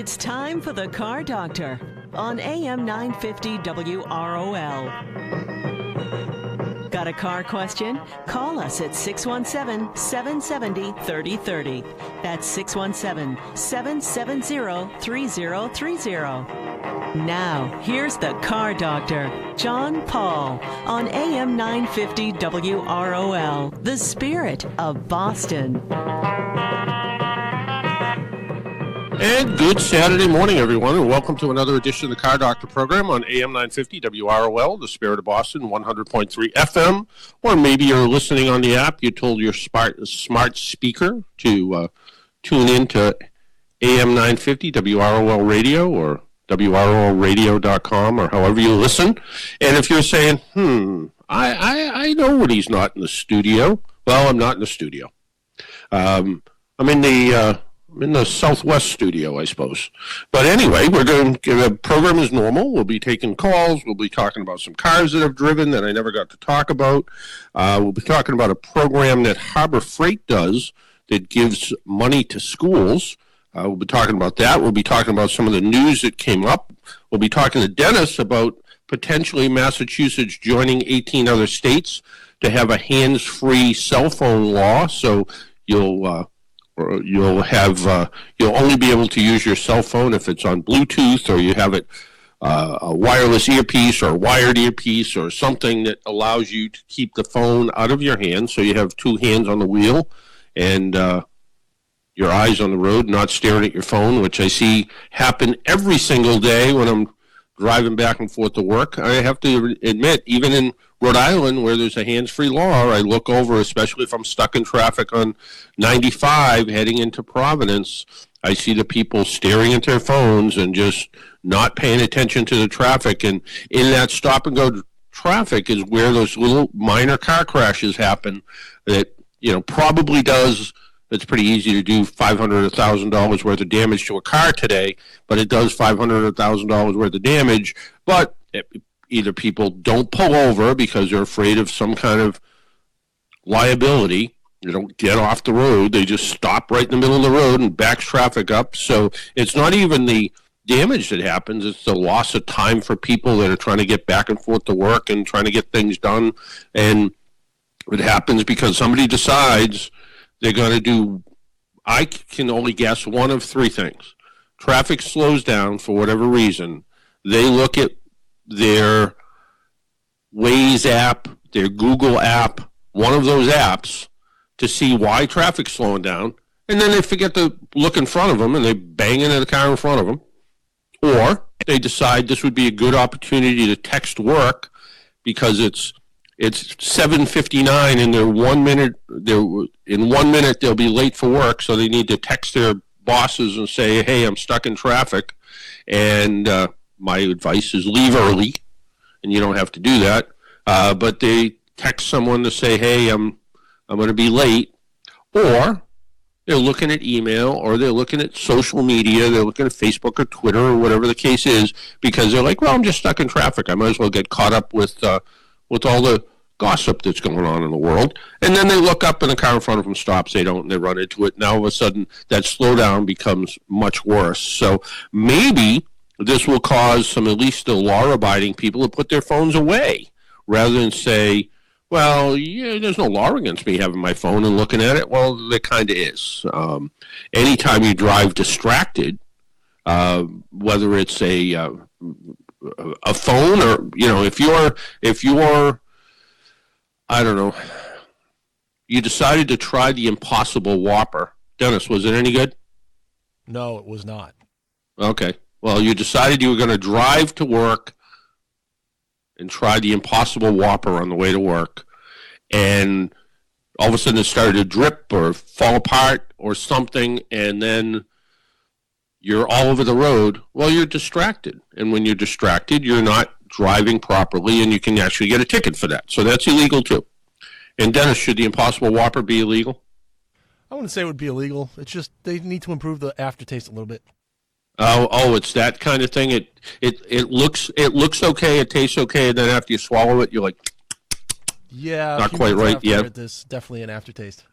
It's time for the Car Doctor on AM 950 WROL. Got a car question? Call us at 617-770-3030. That's 617-770-3030. Now, here's the Car Doctor, John Paul, on AM 950 WROL, the spirit of Boston. And good Saturday morning, everyone, and welcome to another edition of the Car Doctor program on AM 950 WROL, the Spirit of Boston, 100.3 FM, or maybe you're listening on the app. You told your smart speaker to tune in to AM 950 WROL Radio or WROLradio.com or however you listen. And if you're saying, I know when he's not in the studio. Well, I'm not in the studio. I'm in the Southwest studio, I suppose. But anyway, we're going to the program as normal. We'll be taking calls. We'll be talking about some cars that I've driven that I never got to talk about. We'll be talking about a program that Harbor Freight does that gives money to schools. We'll be talking about that. We'll be talking about some of the news that came up. We'll be talking to Dennis about potentially Massachusetts joining 18 other states to have a hands-free cell phone law. So you'll only be able to use your cell phone if it's on Bluetooth or you have it a wireless earpiece or a wired earpiece or something that allows you to keep the phone out of your hand, so you have two hands on the wheel and your eyes on the road, not staring at your phone, which I see happen every single day when I'm driving back and forth to work. I have to admit, even in Rhode Island, where there's a hands-free law, I look over, especially if I'm stuck in traffic on 95 heading into Providence, I see the people staring at their phones and just not paying attention to the traffic. And in that stop-and-go traffic is where those little minor car crashes happen that, probably does. It's pretty easy to do $500 or $1,000 worth of damage to a car today, but it does $500 or $1,000 worth of damage. But either people don't pull over because they're afraid of some kind of liability. They don't get off the road. They just stop right in the middle of the road and backs traffic up. So it's not even the damage that happens. It's the loss of time for people that are trying to get back and forth to work and trying to get things done. And it happens because somebody decides they're going to do, I can only guess, one of three things. Traffic slows down for whatever reason. They look at their Waze app, their Google app, one of those apps, to see why traffic's slowing down, and then they forget to look in front of them, and they bang into the car in front of them. Or they decide this would be a good opportunity to text work because it's 7:59 and in 1 minute they'll be late for work, so they need to text their bosses and say, hey, I'm stuck in traffic, and my advice is leave early, and you don't have to do that, but they text someone to say, hey, I'm going to be late, or they're looking at email, or they're looking at social media, they're looking at Facebook or Twitter or whatever the case is, because they're like, well, I'm just stuck in traffic, I might as well get caught up with all the gossip that's going on in the world. And then they look up and the car in front of them stops. They don't, and they run into it. Now all of a sudden that slowdown becomes much worse. So maybe this will cause some, at least the law-abiding people, to put their phones away rather than say, well, yeah, there's no law against me having my phone and looking at it. Well, there kind of is. Anytime you drive distracted, whether it's a phone or, if you're I don't know, you decided to try the Impossible Whopper. Dennis, was it any good? No, it was not. Okay. Well, you decided you were going to drive to work and try the Impossible Whopper on the way to work, and all of a sudden it started to drip or fall apart or something, and then you're all over the road. Well, you're distracted. And when you're distracted, you're not driving properly, and you can actually get a ticket for that. So that's illegal too. And Dennis, should the Impossible Whopper be illegal? I wouldn't say it would be illegal. It's just they need to improve the aftertaste a little bit. Oh, it's that kind of thing. It looks okay, it tastes okay, and then after you swallow it, you're like, yeah, not quite right. Yeah, there's definitely an aftertaste.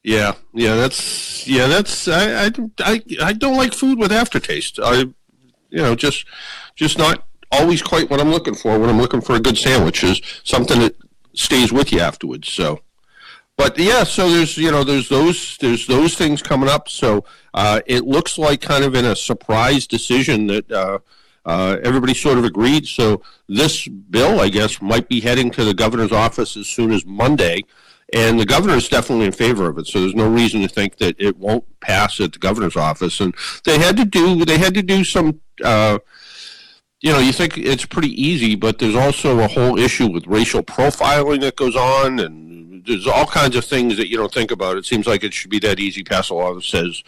That's I don't like food with aftertaste. Just not always quite what I'm looking for when I'm looking for a good sandwich is something that stays with you afterwards. So, but yeah, so there's those things coming up. So it looks like kind of in a surprise decision that everybody sort of agreed. So this bill, I guess, might be heading to the governor's office as soon as Monday. And the governor is definitely in favor of it, so there's no reason to think that it won't pass at the governor's office. And they had to do some. You think it's pretty easy, but there's also a whole issue with racial profiling that goes on, and there's all kinds of things that you don't think about. It seems like it should be that easy. Pass a law that says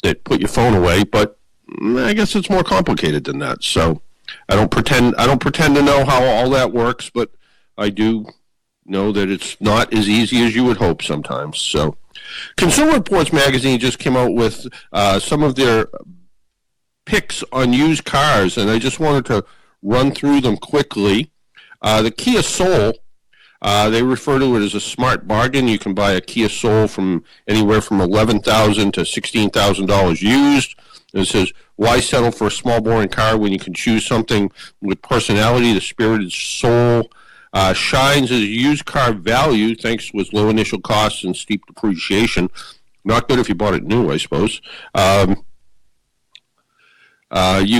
that put your phone away, but I guess it's more complicated than that. So I don't pretend to know how all that works, but I do know that it's not as easy as you would hope sometimes. So Consumer Reports magazine just came out with some of their picks on used cars, and I just wanted to run through them quickly. The Kia Soul, they refer to it as a smart bargain. You can buy a Kia Soul from anywhere from $11,000 to $16,000 used. It says, why settle for a small, boring car when you can choose something with personality? The spirited Soul shines as a used car value thanks to its low initial costs and steep depreciation. Not good if you bought it new, I suppose. You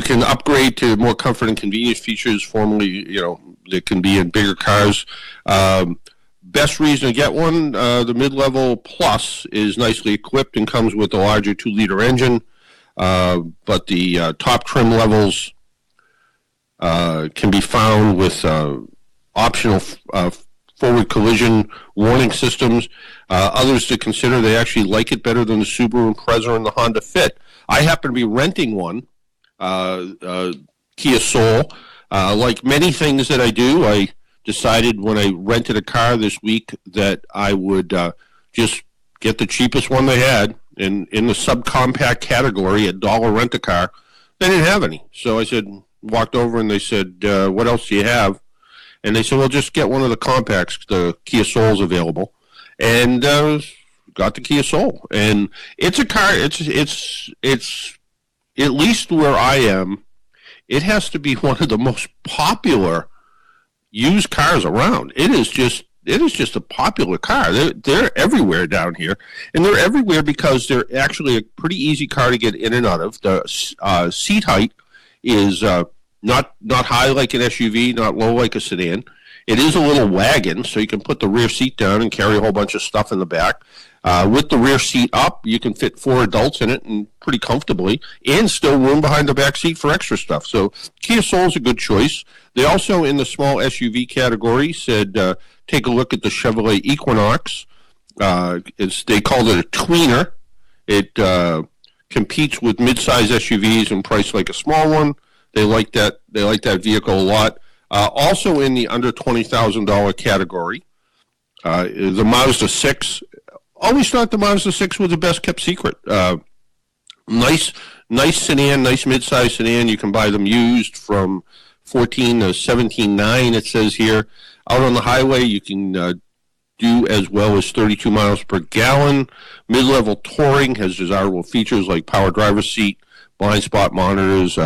can upgrade to more comfort and convenience features formerly, that can be in bigger cars. Best reason to get one, the mid-level Plus is nicely equipped and comes with a larger 2-liter engine. But the top trim levels can be found with optional forward collision warning systems. Others to consider, they actually like it better than the Subaru Impreza and the Honda Fit. I happen to be renting one, Kia Soul. Like many things that I do, I decided when I rented a car this week that I would just get the cheapest one they had. In the subcompact category, $1 rent-a-car, they didn't have any. So I walked over and they said, what else do you have? And they said, well, just get one of the compacts. The Kia Soul's available. And got the Kia Soul. And it's a car, it's at least where I am, it has to be one of the most popular used cars around. It is just a popular car. They're everywhere down here, and they're everywhere because they're actually a pretty easy car to get in and out of. The seat height is not high like an SUV, not low like a sedan. It is a little wagon, so you can put the rear seat down and carry a whole bunch of stuff in the back. With the rear seat up, you can fit 4 adults in it and pretty comfortably, and still room behind the back seat for extra stuff. So Kia Soul is a good choice. They also, in the small SUV category, said take a look at the Chevrolet Equinox. They called it a tweener. It competes with mid-size SUVs and priced like a small one. They like that vehicle a lot. Also in the under $20,000 category, the Mazda 6. Always thought the Mazda 6 was the best kept secret. Nice sedan, nice mid-size sedan. You can buy them used from $14,000 to $17,900. It says here. Out on the highway, you can do as well as 32 miles per gallon. Mid-level touring has desirable features like power driver's seat, blind spot monitors,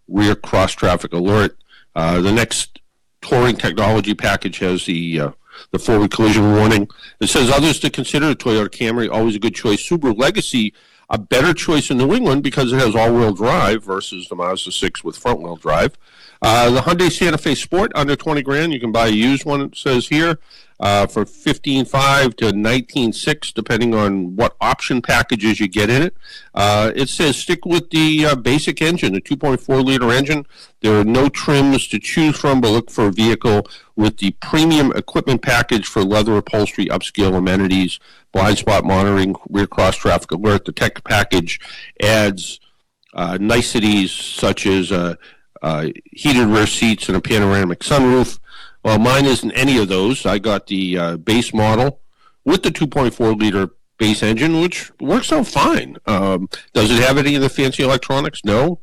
rear cross-traffic alert. The next touring technology package has the forward collision warning. It says others to consider. Toyota Camry, always a good choice. Subaru Legacy, a better choice in New England because it has all-wheel drive versus the Mazda 6 with front-wheel drive. The Hyundai Santa Fe Sport, under $20,000. You can buy a used one, it says here, for $15,500 to $19,600, depending on what option packages you get in it. It says stick with the basic engine, the 2.4-liter engine. There are no trims to choose from, but look for a vehicle with the premium equipment package for leather upholstery, upscale amenities, blind spot monitoring, rear cross-traffic alert. The tech package adds niceties such as heated rear seats and a panoramic sunroof. Well, mine isn't any of those. I got the base model with the 2.4-liter base engine, which works out fine. Does it have any of the fancy electronics? No.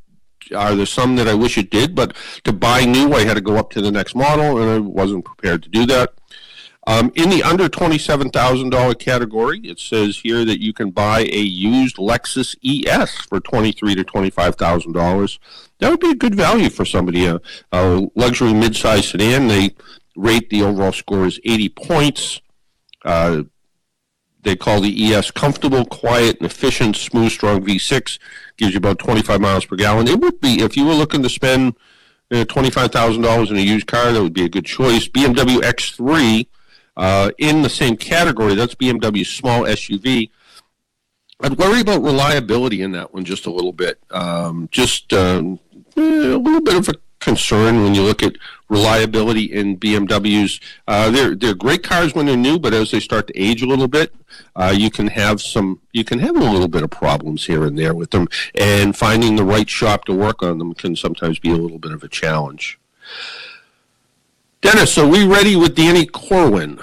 Are there some that I wish it did? But to buy new, I had to go up to the next model, and I wasn't prepared to do that. In the under $27,000 category, it says here that you can buy a used Lexus ES for $23,000 to $25,000. That would be a good value for somebody. A luxury midsize sedan. They rate the overall score as 80 points. They call the ES comfortable, quiet, and efficient, smooth, strong V6. Gives you about 25 miles per gallon. It would be, if you were looking to spend $25,000 in a used car, that would be a good choice. BMW X3. In the same category, that's BMW's small SUV. I'd worry about reliability in that one just a little bit. A little bit of a concern when you look at reliability in BMWs. They're great cars when they're new, but as they start to age a little bit, you can have a little bit of problems here and there with them, and finding the right shop to work on them can sometimes be a little bit of a challenge. Dennis, are we ready with Danny Corwin?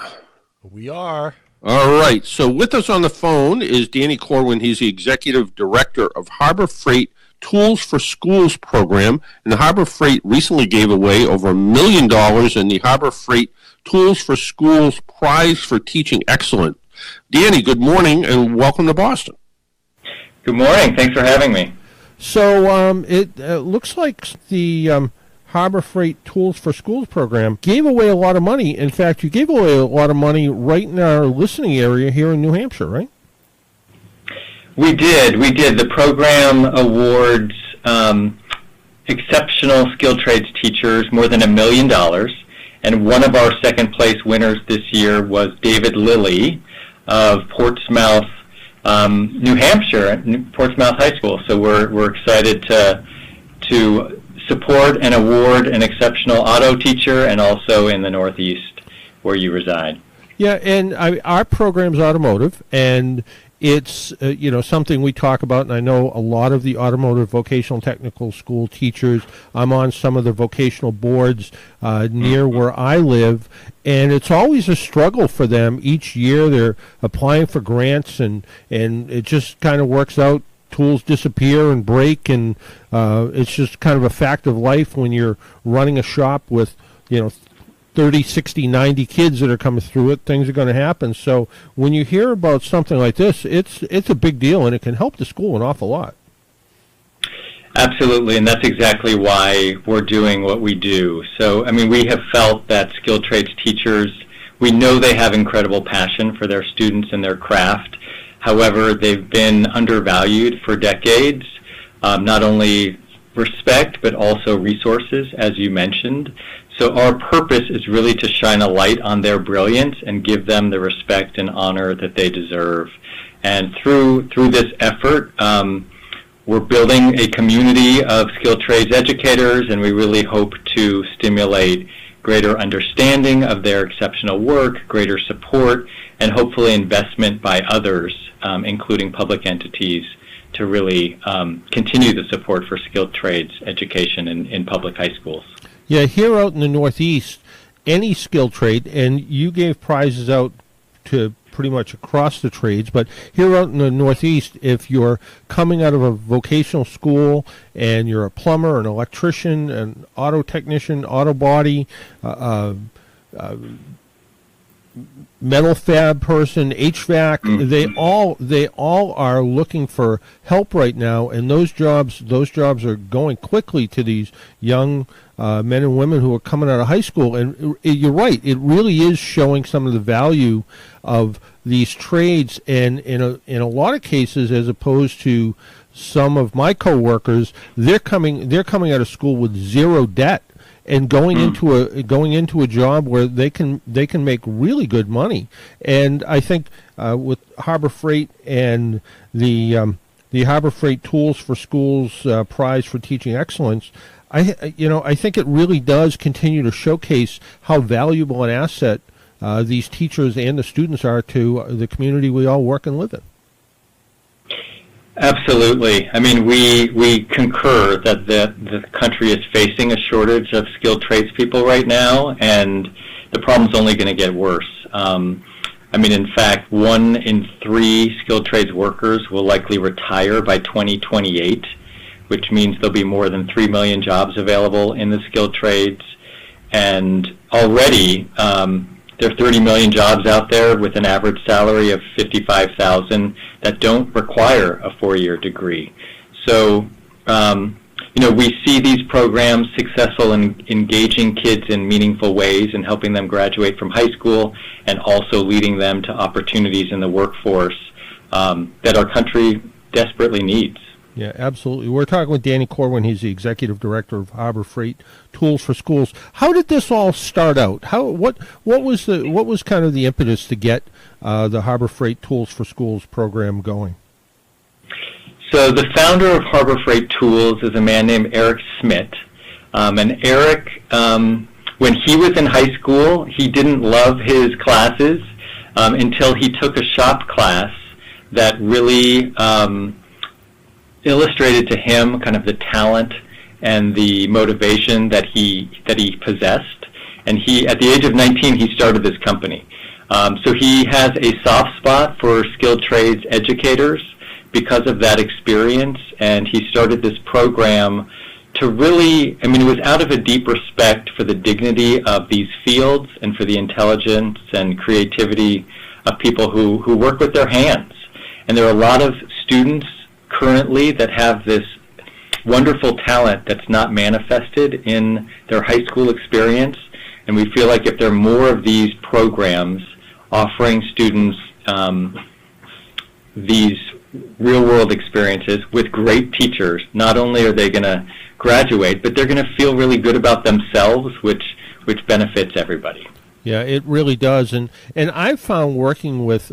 We are. All right. So with us on the phone is Danny Corwin. He's the Executive Director of Harbor Freight Tools for Schools program. And the Harbor Freight recently gave away over $1 million in the Harbor Freight Tools for Schools Prize for Teaching Excellence. Danny, good morning and welcome to Boston. Good morning. Thanks for having me. So it looks like the Harbor Freight Tools for Schools program gave away a lot of money. In fact, you gave away a lot of money right in our listening area here in New Hampshire, right? We did. The program awards exceptional skilled trades teachers more than $1 million. And one of our second place winners this year was David Lilly of Portsmouth, New Hampshire, Portsmouth High School. So we're excited to support and award an exceptional auto teacher, and also in the Northeast where you reside. Yeah, and our program's automotive, and it's something we talk about, and I know a lot of the automotive vocational technical school teachers. I'm on some of the vocational boards near where I live, and it's always a struggle for them. Each year they're applying for grants, and it just kind of works out. Tools disappear and break, and it's just kind of a fact of life when you're running a shop with 30, 60, 90 kids that are coming through it. Things are going to happen. So when you hear about something like this, it's a big deal, and it can help the school an awful lot. Absolutely, and that's exactly why we're doing what we do. So, we have felt that skilled trades teachers, we know they have incredible passion for their students and their craft. However, they've been undervalued for decades, not only respect, but also resources, as you mentioned. So our purpose is really to shine a light on their brilliance and give them the respect and honor that they deserve. And through this effort, we're building a community of skilled trades educators, and we really hope to stimulate greater understanding of their exceptional work, greater support, and hopefully investment by others, including public entities, to really continue the support for skilled trades education in public high schools. Yeah, here out in the Northeast, any skilled trade, and you gave prizes out to pretty much across the trades, but here out in the Northeast, if you're coming out of a vocational school and you're a plumber, an electrician, an auto technician, auto body, metal fab person, HVAC, they all are looking for help right now, and those jobs are going quickly to these young men and women who are coming out of high school. And you're right, it really is showing some of the value of these trades, and in a lot of cases, as opposed to some of my coworkers, they're coming out of school with zero debt and going into a job where they can make really good money. And I think with Harbor Freight and the Harbor Freight Tools for Schools Prize for Teaching Excellence, I think it really does continue to showcase how valuable an asset these teachers and the students are to the community we all work and live in. Absolutely. We concur that the country is facing a shortage of skilled tradespeople right now, and the problem's only going to get worse. In fact, 1 in 3 skilled trades workers will likely retire by 2028, which means there'll be more than 3 million jobs available in the skilled trades. And already, there are 30 million jobs out there with an average salary of $55,000 that don't require a 4-year degree. So, we see these programs successful in engaging kids in meaningful ways and helping them graduate from high school, and also leading them to opportunities in the workforce that our country desperately needs. Yeah, absolutely. We're talking with Danny Corwin. He's the executive director of Harbor Freight Tools for Schools. How did this all start out? What was kind of the impetus to get the Harbor Freight Tools for Schools program going? So the founder of Harbor Freight Tools is a man named Eric Schmidt. And Eric, when he was in high school, he didn't love his classes until he took a shop class that really illustrated to him kind of the talent and the motivation that he possessed. And at the age of 19, he started this company. So he has a soft spot for skilled trades educators because of that experience, and he started this program to really, it was out of a deep respect for the dignity of these fields and for the intelligence and creativity of people who work with their hands. And there are a lot of students currently that have this wonderful talent that's not manifested in their high school experience, and we feel like if there are more of these programs offering students these real-world experiences with great teachers, not only are they going to graduate, but they're going to feel really good about themselves, which benefits everybody. Yeah, it really does, and I've found working with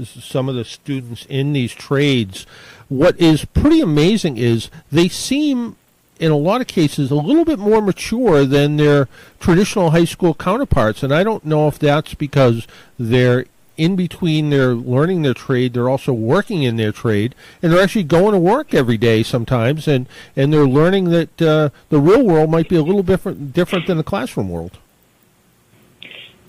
some of the students in these trades, what is pretty amazing is they seem, in a lot of cases, a little bit more mature than their traditional high school counterparts, and I don't know if that's because they're in between their learning their trade, they're also working in their trade, and they're actually going to work every day sometimes, and they're learning that the real world might be a little different than the classroom world.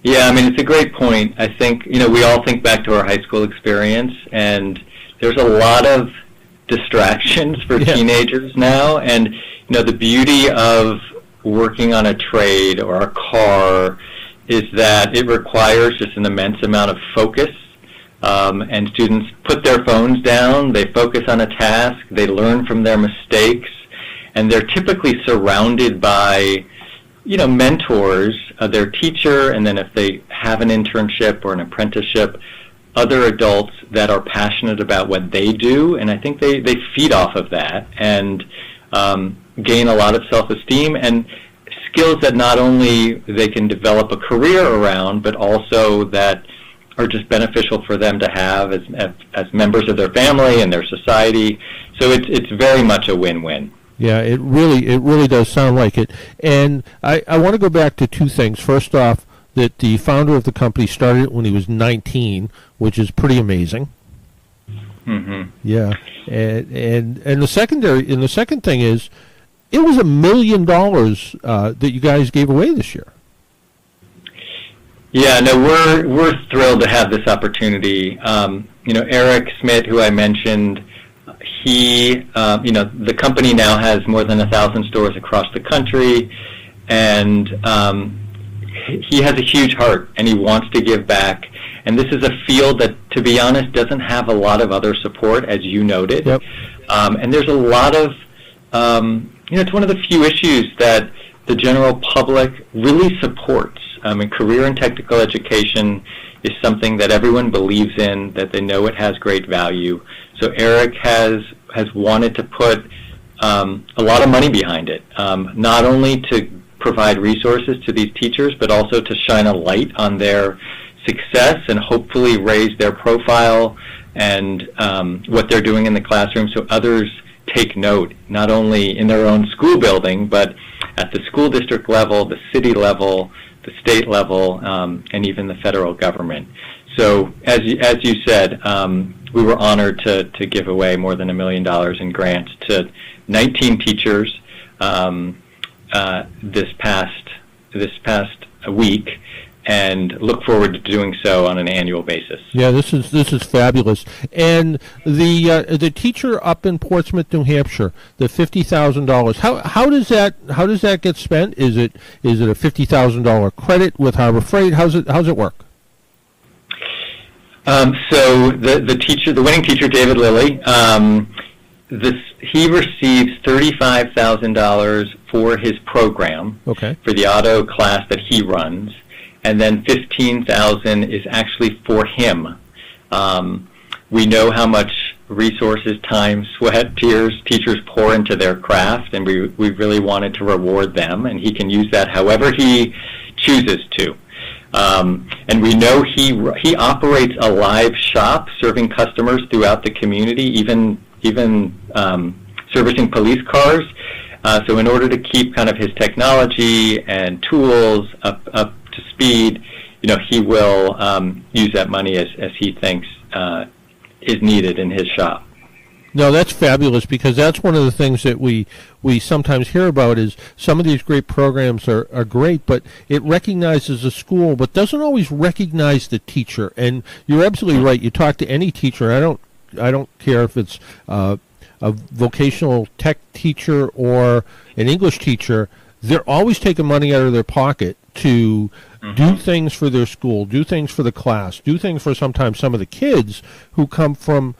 Yeah, it's a great point. I think, we all think back to our high school experience, and there's a lot of distractions for teenagers now, and, the beauty of working on a trade or a car is that it requires just an immense amount of focus, and students put their phones down, they focus on a task, they learn from their mistakes, and they're typically surrounded by mentors, their teacher, and then if they have an internship or an apprenticeship, other adults that are passionate about what they do, and I think they feed off of that and gain a lot of self-esteem and skills that not only they can develop a career around, but also that are just beneficial for them to have as members of their family and their society. So it's very much a win-win. Yeah, it really does sound like it. And I want to go back to two things. First off, that the founder of the company started it when he was 19, which is pretty amazing. Mm-hmm. Yeah, and the second thing is, it was $1 million that you guys gave away this year. Yeah, no, we're thrilled to have this opportunity. Eric Schmidt, who I mentioned, he, the company now has more than 1,000 stores across the country, and he has a huge heart, and he wants to give back. And this is a field that, to be honest, doesn't have a lot of other support, as you noted. Yep. And there's a lot of, it's one of the few issues that the general public really supports. Career and technical education is something that everyone believes in, that they know it has great value. So Eric has wanted to put a lot of money behind it, not only to provide resources to these teachers, but also to shine a light on their success and hopefully raise their profile and what they're doing in the classroom so others take note, not only in their own school building, but at the school district level, the city level, the state level, and even the federal government. So as you said, we were honored to give away more than $1 million in grants to 19 teachers this past week, and look forward to doing so on an annual basis. Yeah, this is fabulous. And the teacher up in Portsmouth, New Hampshire, the $50,000. How does that get spent? Is it a $50,000 credit with Harbor Freight? How's it work? So the winning teacher, David Lilly, he receives $35,000 for his program, okay, for the auto class that he runs, and then $15,000 is actually for him. We know how much resources, time, sweat, tears teachers pour into their craft, and we really wanted to reward them, and he can use that however he chooses to. And we know he operates a live shop serving customers throughout the community, even servicing police cars. So in order to keep kind of his technology and tools up to speed, he will use that money as he thinks is needed in his shop. No, that's fabulous, because that's one of the things that we sometimes hear about is some of these great programs are great, but it recognizes the school but doesn't always recognize the teacher. And you're absolutely right. You talk to any teacher, I don't care if it's a vocational tech teacher or an English teacher, they're always taking money out of their pocket to do things for their school, do things for the class, do things for sometimes some of the kids who come from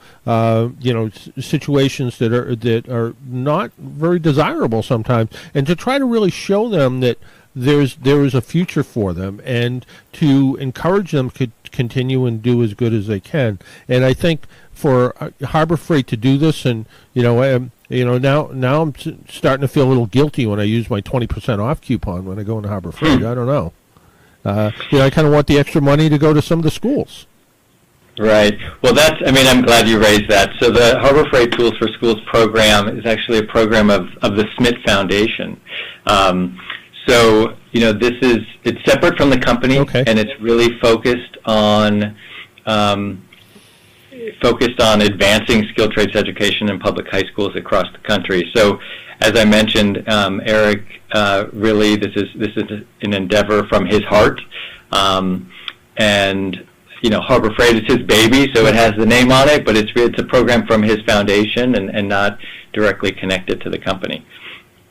situations that are not very desirable sometimes, and to try to really show them that there is a future for them, and to encourage them to continue and do as good as they can. And I think for Harbor Freight to do this, and now I'm starting to feel a little guilty when I use my 20% off coupon when I go into Harbor Freight. I don't know. I kind of want the extra money to go to some of the schools. Right. Well, I'm glad you raised that. So the Harbor Freight Tools for Schools program is actually a program of the Smith Foundation. It's separate from the company, okay, and it's really focused on advancing skilled trades education in public high schools across the country. So, as I mentioned, Eric, really this is an endeavor from his heart, and Harbor Freight is his baby, so it has the name on it, but it's a program from his foundation and not directly connected to the company.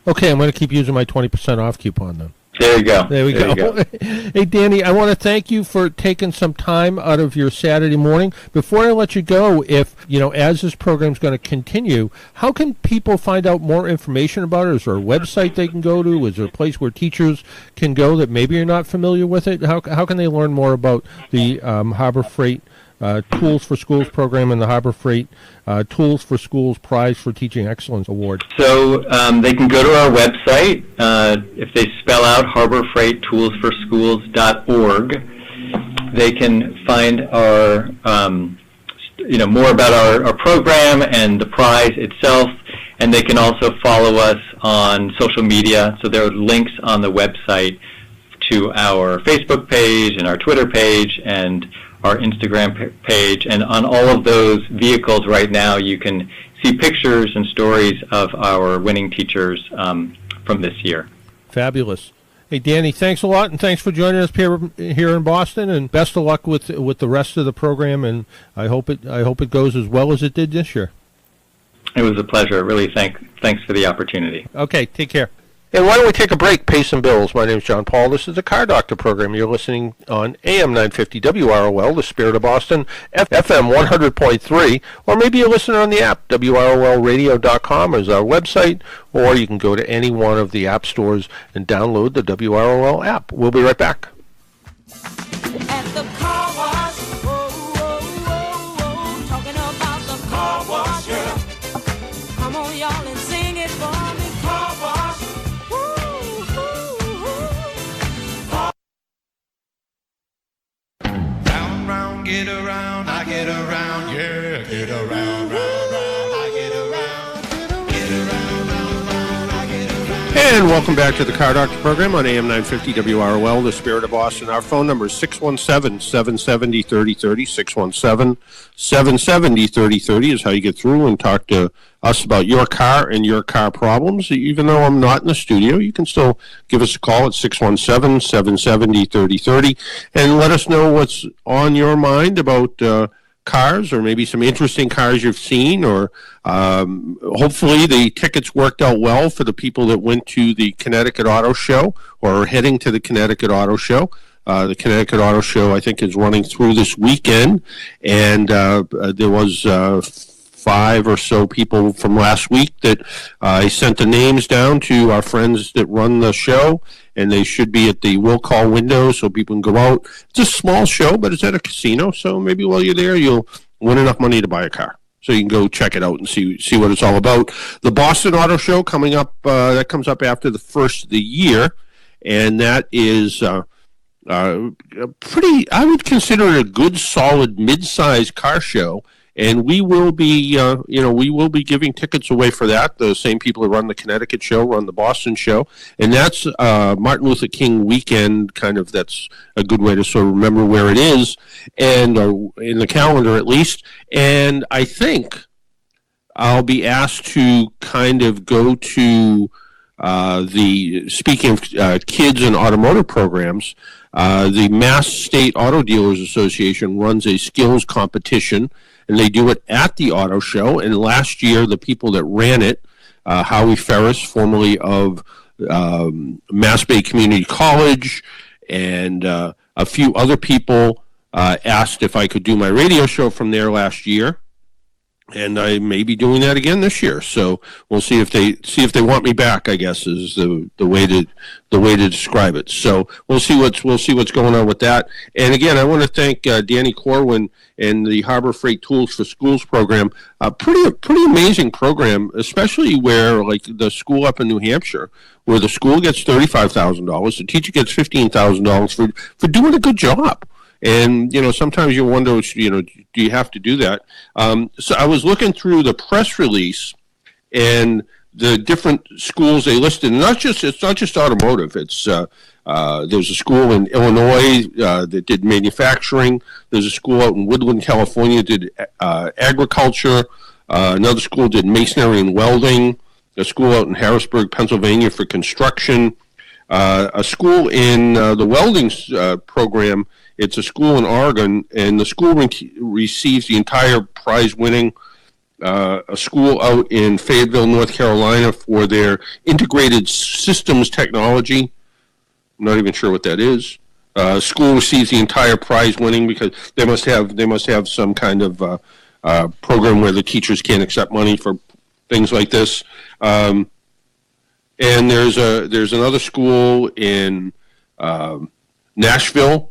Okay, I'm going to keep using my 20% off coupon then. There you go. There we go. Hey, Danny, I want to thank you for taking some time out of your Saturday morning. Before I let you go, if, as this program's going to continue, how can people find out more information about it? Is there a website they can go to? Is there a place where teachers can go that maybe you're not familiar with it? How can they learn more about the Harbor Freight Tools for Schools program and the Harbor Freight Tools for Schools Prize for Teaching Excellence Award? So they can go to our website. If they spell out harborfreighttoolsforschools.org, they can find our more about our program and the prize itself, and they can also follow us on social media. So there are links on the website to our Facebook page and our Twitter page and our Instagram page, and on all of those vehicles right now you can see pictures and stories of our winning teachers from this year. Fabulous. Hey, Danny, thanks a lot, and thanks for joining us here in Boston, and best of luck with the rest of the program, and I hope it goes as well as it did this year. It was a pleasure. Really, thanks for the opportunity. Okay, take care. And why don't we take a break, pay some bills? My name's John Paul. This is the Car Doctor program. You're listening on AM 950 WROL, the Spirit of Boston, FM 100.3, or maybe you're listening on the app. WROLradio.com is our website, or you can go to any one of the app stores and download the WROL app. We'll be right back. At the car wash, talking about the car wash, yeah. Come on, y'all, and sing it for me. Car wash. Get around, I get around, yeah, get around, round, round, I get around, get around, round, round, I get around. And welcome back to the Car Doctor program on AM 950 WROL, the Spirit of Boston. Our phone number is 617-770-3030. 617-770-3030 is how you get through and talk to us about your car and your car problems. Even though I'm not in the studio, you can still give us a call at 617-770-3030 and let us know what's on your mind about cars, or maybe some interesting cars you've seen, or hopefully the tickets worked out well for the people that went to the Connecticut Auto Show or are heading to the Connecticut Auto Show. The Connecticut Auto Show, I think, is running through this weekend, and there was 5 or so people from last week that I sent the names down to our friends that run the show, and they should be at the will call window so people can go out. It's a small show, but it's at a casino, so maybe while you're there, you'll win enough money to buy a car. So you can go check it out and see what it's all about. The Boston Auto Show coming up, that comes up after the first of the year, and that is pretty, I would consider it a good, solid, mid-sized car show. And we will be, we will be giving tickets away for that. The same people who run the Connecticut show run the Boston show, and that's Martin Luther King weekend. Kind of, that's a good way to sort of remember where it is, and in the calendar at least. And I think I'll be asked to kind of go to speaking of kids and automotive programs. The Mass State Auto Dealers Association runs a skills competition, and they do it at the auto show. And last year, the people that ran it, Howie Ferris, formerly of Mass Bay Community College, and a few other people asked if I could do my radio show from there last year. And I may be doing that again this year. So we'll see if they want me back, I guess, is the way to describe it. So we'll see what's going on with that. And again, I want to thank Danny Corwin and the Harbor Freight Tools for Schools program. Pretty amazing program, especially where, like, the school up in New Hampshire, where the school gets $35,000, the teacher gets $15,000 for doing a good job. And, sometimes you wonder, do you have to do that? So I was looking through the press release and the different schools they listed. And it's not just automotive. It's there's a school in Illinois that did manufacturing. There's a school out in Woodland, California, that did agriculture. Another school did masonry and welding. A school out in Harrisburg, Pennsylvania, for construction. A school in the welding program. It's a school in Oregon, and the school receives the entire prize-winning. A school out in Fayetteville, North Carolina, for their integrated systems technology. I'm not even sure what that is. School receives the entire prize-winning because they must have some kind of program where the teachers can't accept money for things like this. And there's another school in Nashville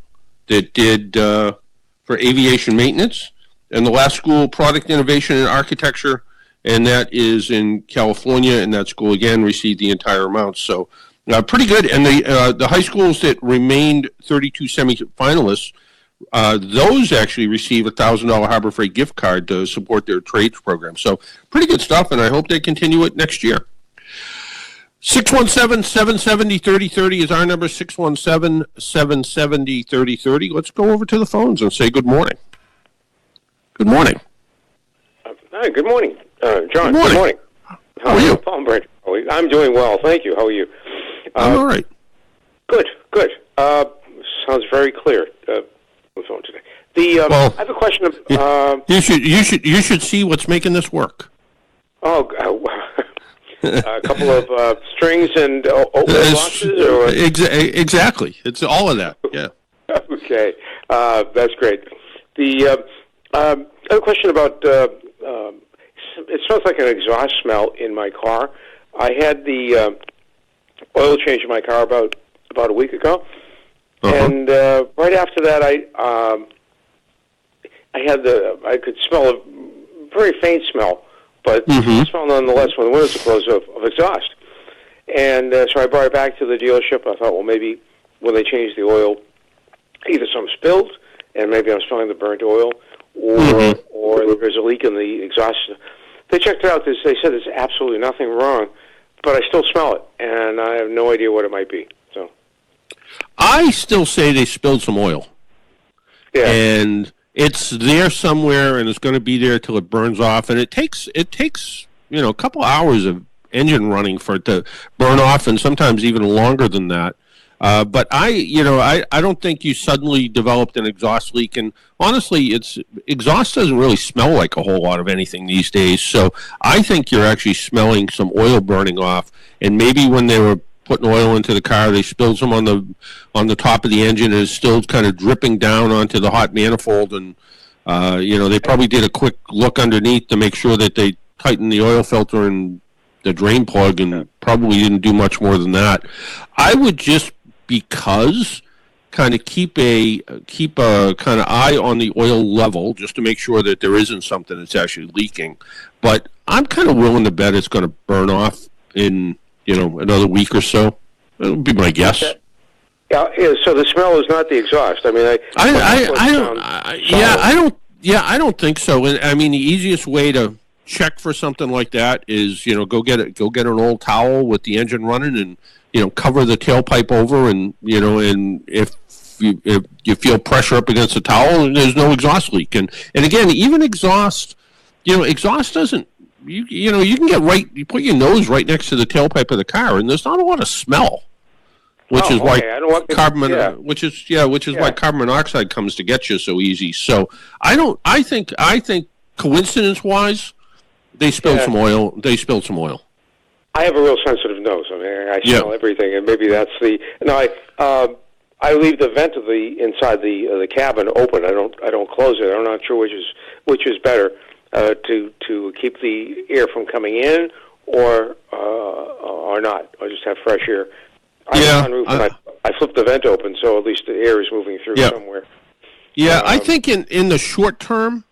that did for aviation maintenance, and the last school, product innovation and architecture, and that is in California, and that school again received the entire amount. So pretty good. And the high schools that remained 32 semi-finalists, those actually receive a $1,000 Harbor Freight gift card to support their trades program. So pretty good stuff, and I hope they continue it next year. 617-770-3030 is our number, 617-770-3030. Let's go over to the phones and say good morning. Good morning. Hi, good morning. John, good morning. How are you? Paul Brent. I'm doing well, thank you. How are you? I'm all right. Good. Sounds very clear on the phone today. I have a question. You should see what's making this work. A couple of strings and oatmeal boxes? Or? Exactly. It's all of that, yeah. Okay. That's great. I have a question about, it smells like an exhaust smell in my car. I had the oil change in my car about a week ago, and right after that I could smell a very faint smell, but smell nonetheless when the windows are closed of exhaust. And so I brought it back to the dealership. I thought, well, maybe when they change the oil, either some spilled, and maybe I'm smelling the burnt oil, or there's a leak in the exhaust. They checked it out. They said there's absolutely nothing wrong. but I still smell it, and I have no idea what it might be. So I still say they spilled some oil. yeah, And it's there somewhere, and it's going to be there till it burns off. And it takes a couple hours of engine running for it to burn off, and sometimes even longer than that. But I don't think you suddenly developed an exhaust leak. And honestly, exhaust doesn't really smell like a whole lot of anything these days. So I think you're actually smelling some oil burning off. And maybe when they were putting oil into the car, they spilled some on the top of the engine, and it's still kind of dripping down onto the hot manifold. And they probably did a quick look underneath to make sure that they tightened the oil filter and the drain plug, and probably didn't do much more than that. I would just kind of keep a kind of eye on the oil level, just to make sure that there isn't something that's actually leaking. But I'm kind of willing to bet it's going to burn off in another week or so. That would be my guess. Yeah. So the smell is not the exhaust. I mean, I don't think so. And I mean, the easiest way to check for something like that is go get an old towel with the engine running, and cover the tailpipe over, and and if you feel pressure up against the towel, and there's no exhaust leak. And again, even exhaust, exhaust doesn't. You can you put your nose right next to the tailpipe of the car, and there's not a lot of smell, which is why why carbon monoxide comes to get you so easy. So I think coincidence wise, they spilled some oil. They spilled some oil. I have a real sensitive nose. I mean, I smell everything, and maybe that's the. No, I leave the vent of the inside the cabin open. I don't close it. I'm not sure which is better, to keep the air from coming in or not, or just have fresh air. I flip the vent open, so at least the air is moving through somewhere. Yeah, I think in the short term,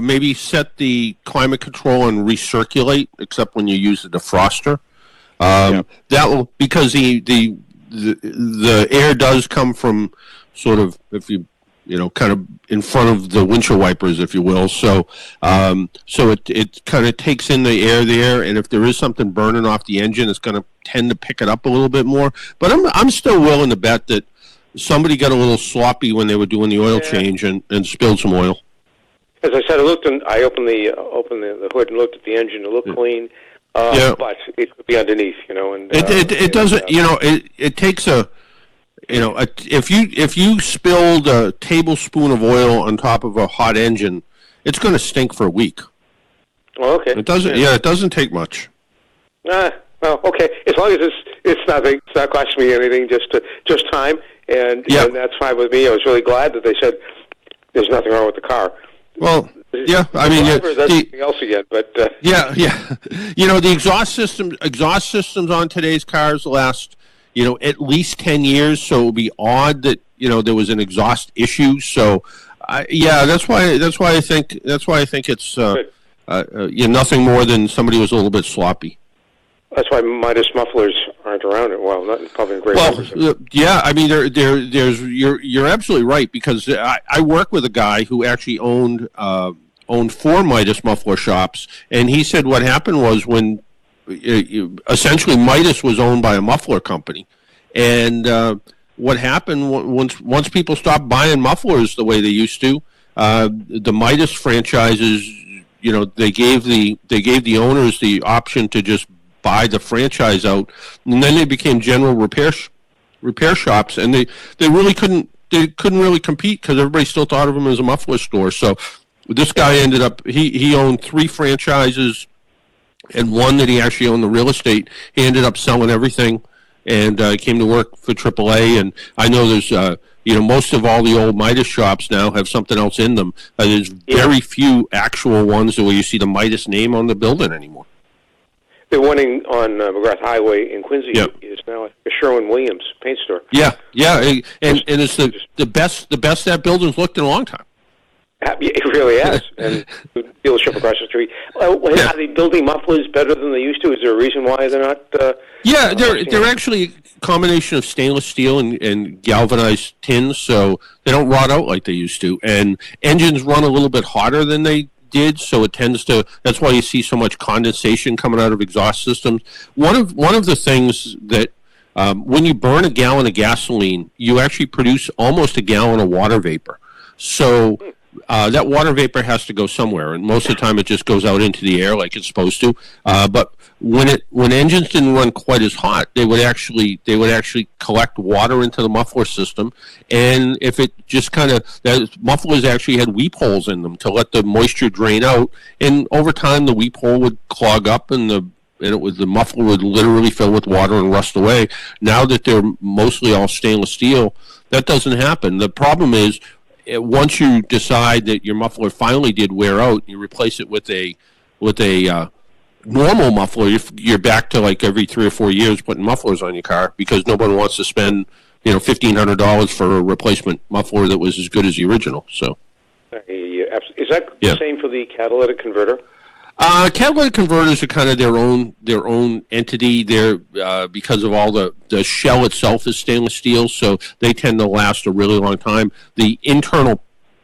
maybe set the climate control and recirculate, except when you use the defroster. That will, because the air does come from sort of, if you kind of in front of the windshield wipers, if you will. So it kind of takes in the air there, and if there is something burning off the engine, it's going to tend to pick it up a little bit more. But I'm still willing to bet that somebody got a little sloppy when they were doing the oil change and spilled some oil. As I said, I opened the hood and looked at the engine. It looked clean, but it could be underneath, And it doesn't. It takes a. If you spilled a tablespoon of oil on top of a hot engine, it's going to stink for a week. Well, okay. It doesn't. Yeah, it doesn't take much. Well, okay. As long as it's not costing me anything, just time, and that's fine with me. I was really glad that they said there's nothing wrong with the car. Well, yeah, I mean, that's something else again, but yeah. The exhaust systems on today's cars last, at least 10 years. So it would be odd that there was an exhaust issue. So, that's why I think it's nothing more than somebody was a little bit sloppy. That's why Midas mufflers aren't around it. Well, not probably in great numbers. I mean, you're absolutely right, because I work with a guy who actually owned 4 Midas muffler shops, and he said what happened was when essentially Midas was owned by a muffler company, and what happened once people stopped buying mufflers the way they used to, the Midas franchises, they gave the owners the option to just buy the franchise out, and then they became general repair shops, and they couldn't really compete because everybody still thought of them as a muffler store. So this guy ended up he owned 3 franchises and one that he actually owned the real estate. He ended up selling everything and came to work for AAA. And I know there's most of all the old Midas shops now have something else in them. There's very few actual ones where you see the Midas name on the building anymore. The one on McGrath Highway in Quincy is now a Sherwin-Williams paint store. Yeah, and it's the best that building's looked in a long time. It really has, and the dealership across the street. Are they building mufflers better than they used to? Is there a reason why they're not? They're actually a combination of stainless steel and galvanized tins, so they don't rot out like they used to. And engines run a little bit hotter than they did, so it tends to. That's why you see so much condensation coming out of exhaust systems. One of the things that when you burn a gallon of gasoline, you actually produce almost a gallon of water vapor. So that water vapor has to go somewhere, and most of the time it just goes out into the air like it's supposed to. But when engines didn't run quite as hot, they would actually collect water into the muffler system, and if it just that mufflers actually had weep holes in them to let the moisture drain out, and over time the weep hole would clog up and the muffler would literally fill with water and rust away. Now that they're mostly all stainless steel, that doesn't happen. The problem is, once you decide that your muffler finally did wear out, you replace it with a normal muffler. You're back to like every 3 or 4 years putting mufflers on your car because nobody wants to spend $1,500 for a replacement muffler that was as good as the original. So, is that the same for the catalytic converter? Catalytic converters are kind of their own entity. They're because of all the shell itself is stainless steel, so they tend to last a really long time. The internal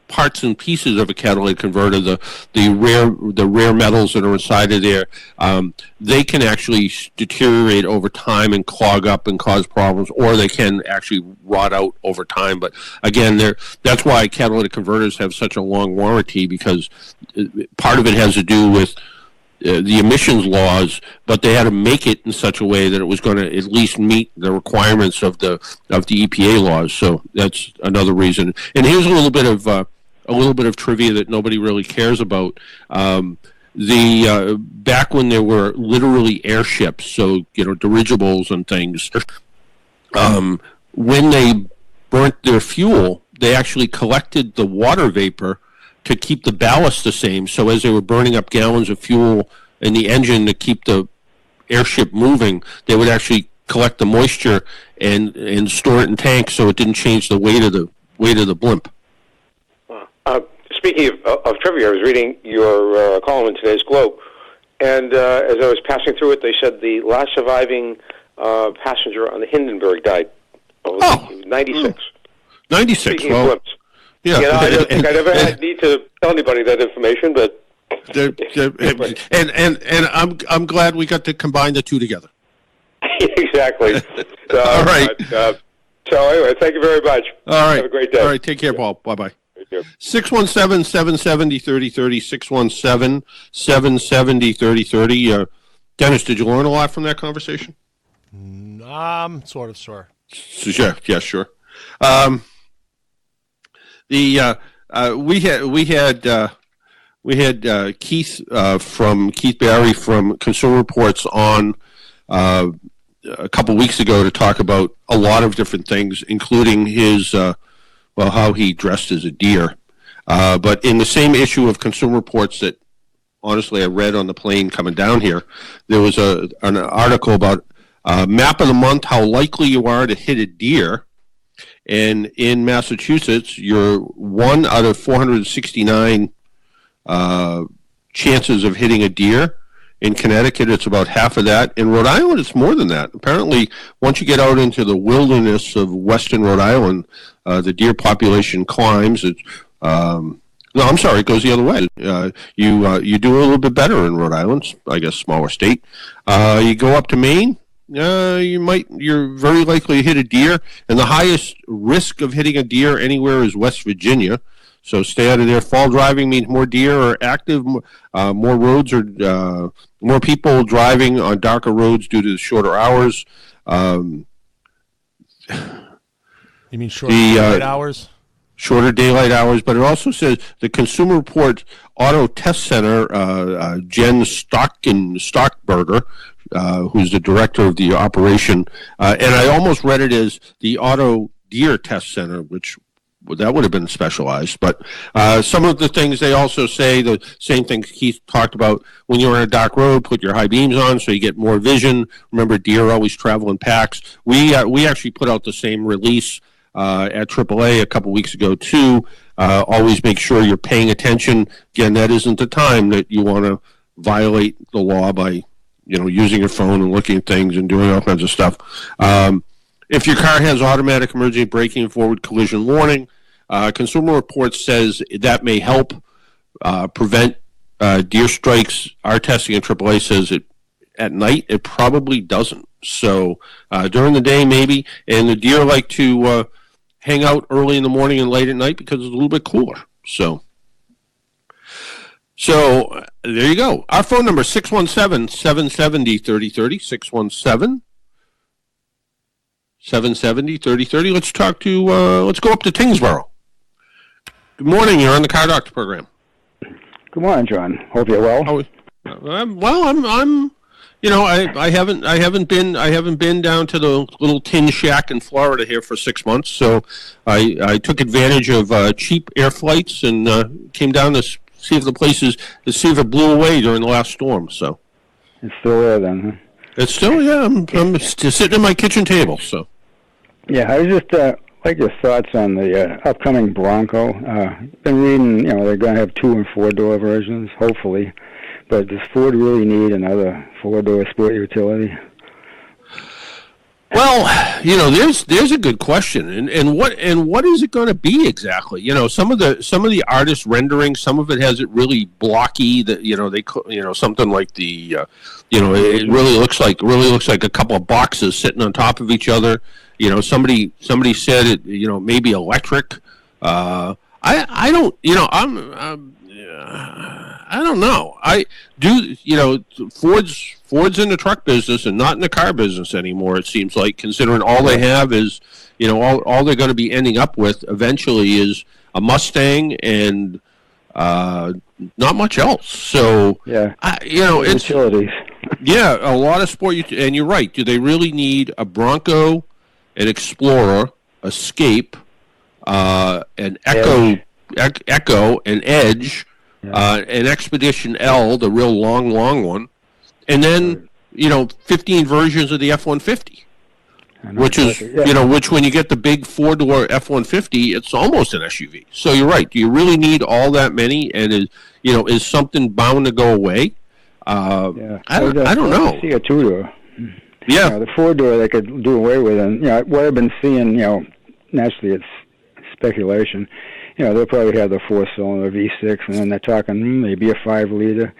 parts and pieces of a catalytic converter, the rare metals that are inside of there, they can actually deteriorate over time and clog up and cause problems, or they can actually rot out over time. But again, that's why catalytic converters have such a long warranty, because part of it has to do with the emissions laws, but they had to make it in such a way that it was going to at least meet the requirements of the EPA laws. So that's another reason. And here's a little bit of trivia that nobody really cares about. Back when there were literally airships, so dirigibles and things, when they burnt their fuel, they actually collected the water vapor to keep the ballast the same. So as they were burning up gallons of fuel in the engine to keep the airship moving, they would actually collect the moisture and store it in tanks so it didn't change the weight of the blimp. Speaking of trivia, I was reading your column in today's Globe, and as I was passing through it, they said the last surviving passenger on the Hindenburg died. 96. 96. Speaking of blimps. Yeah, I don't think I'd ever need to tell anybody that information, but and I'm glad we got to combine the two together. Exactly. All right. So anyway, thank you very much. All right. Have a great day. All right. Take care, Paul. Bye-bye. 617-770-3030, 617-770-3030. Dennis, did you learn a lot from that conversation? Sort of, sure. Yeah, sure. We had Keith from Keith Barry from Consumer Reports on a couple weeks ago to talk about a lot of different things, including his how he dressed as a deer. But in the same issue of Consumer Reports that honestly I read on the plane coming down here, there was an article about map of the month, how likely you are to hit a deer. And in Massachusetts, you're 1 out of 469 chances of hitting a deer. In Connecticut, it's about half of that. In Rhode Island, it's more than that. Apparently, once you get out into the wilderness of western Rhode Island, the deer population climbs. It goes the other way. You do a little bit better in Rhode Island, I guess, smaller state. You go up to Maine. You're very likely to hit a deer, and the highest risk of hitting a deer anywhere is West Virginia. So stay out of there. Fall driving means more deer are active, more roads are more people driving on darker roads due to the shorter hours. You mean shorter daylight hours? Shorter daylight hours, but it also says the Consumer Report Auto Test Center, Jen Stockberger, who's the director of the operation, and I almost read it as the Auto Deer Test Center, which that would have been specialized. But some of the things they also say, the same things Keith talked about, when you're on a dark road, put your high beams on so you get more vision. Remember, deer always travel in packs. We actually put out the same release at AAA a couple weeks ago, too. Always make sure you're paying attention. Again, that isn't the time that you want to violate the law by using your phone and looking at things and doing all kinds of stuff. If your car has automatic emergency braking and forward collision warning, Consumer Reports says that may help prevent deer strikes, our testing at AAA says it at night it probably doesn't. So during the day maybe, and the deer like to hang out early in the morning and late at night because it's a little bit cooler. So there you go. Our phone number is 617-770-3030, 617-770-3030. Let's talk to, let's go up to Tingsboro. Good morning. You're on the Car Doctor program. Good morning, John. Hope you're well. I'm you know, I haven't been down to the little tin shack in Florida here for 6 months, so I took advantage of cheap air flights and came down to see if if it blew away during the last storm. So it's still there then, huh? It's still, yeah. I'm just sitting at my kitchen table. So yeah, I was just like your thoughts on the upcoming Bronco. Been reading, they're going to have 2- and 4-door versions, hopefully. But does Ford really need another 4-door sport utility? Well, there's a good question, and what is it going to be exactly? Some of the artist renderings, some of it has it really blocky. That they something like the it really looks like a couple of boxes sitting on top of each other. Somebody said it maybe electric. I don't I don't know. I do, Ford's in the truck business and not in the car business anymore, it seems like, considering all they have is, all they're going to be ending up with eventually is a Mustang and not much else. So, yeah, it's utilities. Yeah, a lot of sport. And you're right. Do they really need a Bronco, an Explorer, Escape, an Echo, an Edge, an Expedition L, the real long one, and then 15 versions of the F-150, which is which when you get the big 4-door F-150, it's almost an SUV. So you're right. Do you really need all that many? And is something bound to go away? I don't know. See a 2-door. Yeah, the 4-door they could do away with, and what I've been seeing, naturally it's speculation. They'll probably have the 4-cylinder V6, and then they're talking maybe a 5-liter.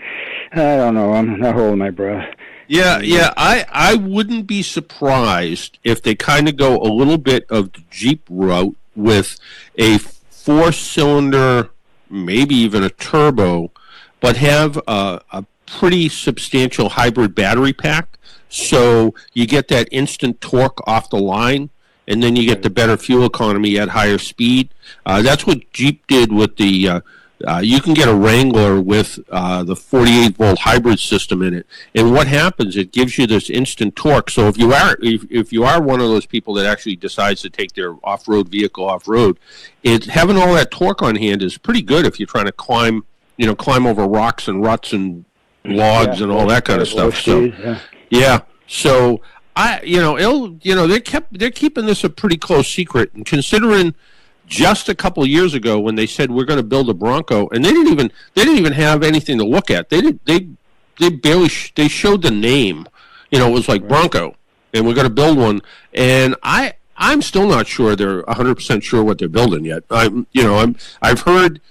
I don't know. I'm not holding my breath. Yeah. I wouldn't be surprised if they kind of go a little bit of the Jeep route with a 4-cylinder, maybe even a turbo, but have a pretty substantial hybrid battery pack, so you get that instant torque off the line, and then you get the better fuel economy at higher speed. That's what Jeep did with the. You can get a Wrangler with the 48-volt hybrid system in it, and what happens? It gives you this instant torque. So if you are one of those people that actually decides to take their off-road vehicle off-road, having all that torque on hand is pretty good if you're trying to climb over rocks and ruts and logs and all that kind of stuff. So yeah. So they're keeping this a pretty close secret, and considering just a couple of years ago when they said we're going to build a Bronco, and they didn't even have anything to look at. They barely they showed the name. It was like Bronco, and we're going to build one. And I'm still not sure they're 100% sure what they're building yet. I've heard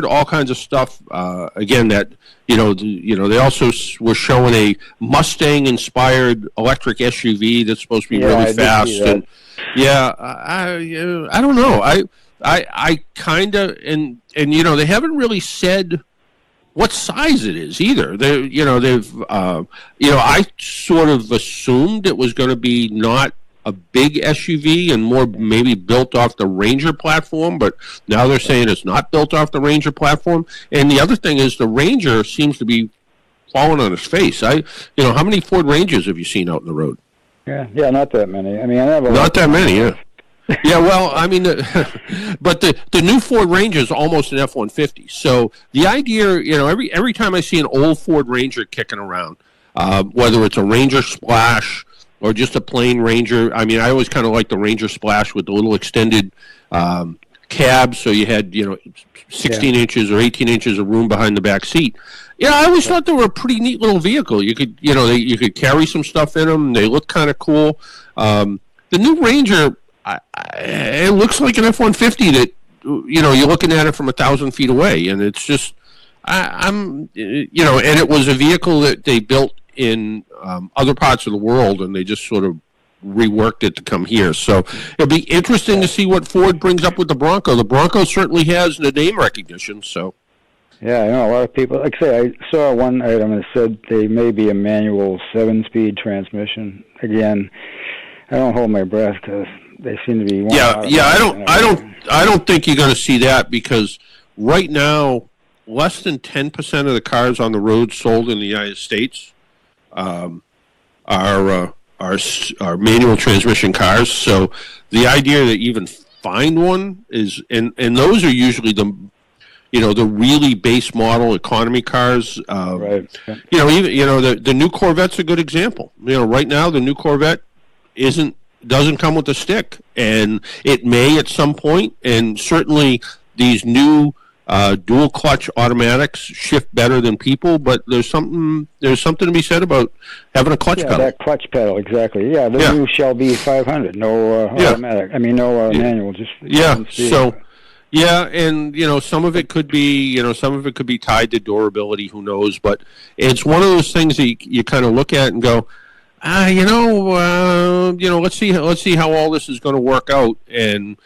all kinds of stuff. Again, that they also were showing a Mustang-inspired electric SUV that's supposed to be really fast. And I don't know. I kind of and they haven't really said what size it is either. I sort of assumed it was going to be not a big SUV and more maybe built off the Ranger platform, but now they're saying it's not built off the Ranger platform. And the other thing is the Ranger seems to be falling on its face. How many Ford Rangers have you seen out in the road? Yeah, not that many. I mean, I never not that many. Yeah. Yeah, well, I mean, but the new Ford Ranger is almost an F-150. So the idea, every time I see an old Ford Ranger kicking around, whether it's a Ranger Splash or just a plain Ranger. I mean, I always kind of like the Ranger Splash with the little extended cab, so you had 16 inches or 18 inches of room behind the back seat. I always thought they were a pretty neat little vehicle. You could you could carry some stuff in them. They look kind of cool. The new Ranger, it looks like an F-150 that you're looking at it from 1,000 feet away, and it's just I'm, and it was a vehicle that they built in other parts of the world, and they just sort of reworked it to come here. So it'll be interesting to see what Ford brings up with the Bronco. The Bronco certainly has the name recognition, so. Yeah, I know a lot of people. Like I say, I saw one item that said they may be a manual 7-speed transmission. Again, I don't hold my breath because they seem to be. I don't think you're going to see that, because right now, less than 10% of the cars on the road sold in the United States are manual transmission cars. So the idea that you even find one is, and those are usually the really base model economy cars. Right. The new Corvette's a good example. Right now the new Corvette doesn't come with a stick, and it may at some point, and certainly these new dual clutch automatics shift better than people, but there's something to be said about having a clutch pedal. That clutch pedal, exactly. Yeah, the new Shelby 500, no automatic. I mean, no manual, just so. Yeah, and some of it could be tied to durability. Who knows? But it's one of those things that you kind of look at and go, let's see how all this is going to work out. And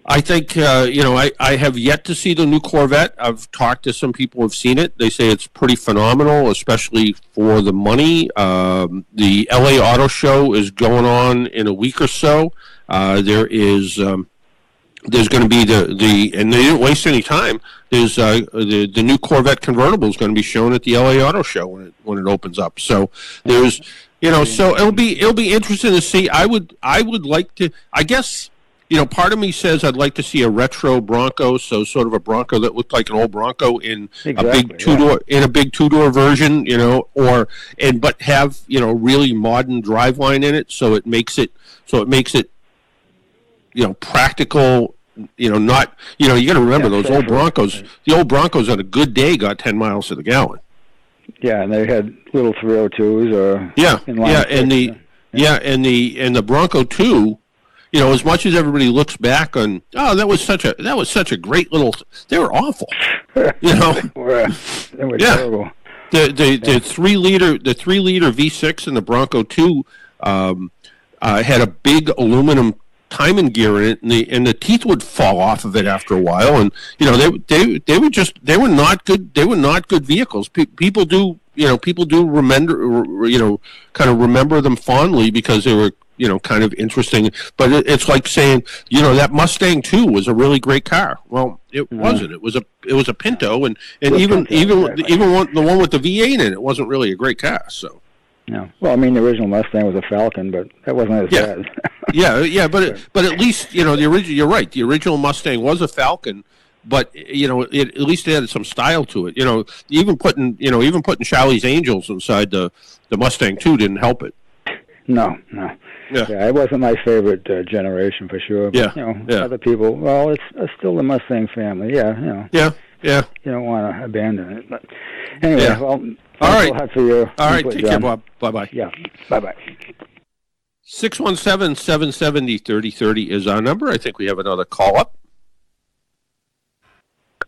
I think I have yet to see the new Corvette. I've talked to some people who have seen it. They say it's pretty phenomenal, especially for the money. The LA Auto Show is going on in a week or so. There's going to be and they didn't waste any time. There's the new Corvette convertible is going to be shown at the LA Auto Show when it opens up. So there's so it'll be interesting to see. I would like to. I guess part of me says I'd like to see a retro Bronco, so sort of a Bronco that looked like an old Bronco in a big two-door version, but have really modern driveline in it, so it makes it practical, not, you got to remember those old Broncos, the old Broncos on a good day got 10 miles to the gallon. Yeah, and they had little 302s or and the Bronco 2, as much as everybody looks back on, that was such a great little, they were awful. They were terrible. The 3-liter V6 in the Bronco 2 had a big aluminum timing gear in it, and the teeth would fall off of it after a while, and they were not good vehicles. People do remember them fondly because they were kind of interesting, but it's like saying that Mustang 2 was a really great car. Well, it wasn't. It was a Pinto, and even the one with the V8 in it wasn't really a great car. So. No. Well, I mean, the original Mustang was a Falcon, but that wasn't as bad. but at least the original. You're right. The original Mustang was a Falcon, but at least it had some style to it. Even putting Charlie's Angels inside the Mustang 2 didn't help it. No. Yeah, it wasn't my favorite generation for sure. But, other people. Well, it's still the Mustang family. Yeah. Yeah. You don't want to abandon it, but anyway. Well. All right. For your all right. Take care, Bob. Bye-bye. Yeah. Bye-bye. 617-770-3030 is our number. I think we have another call up.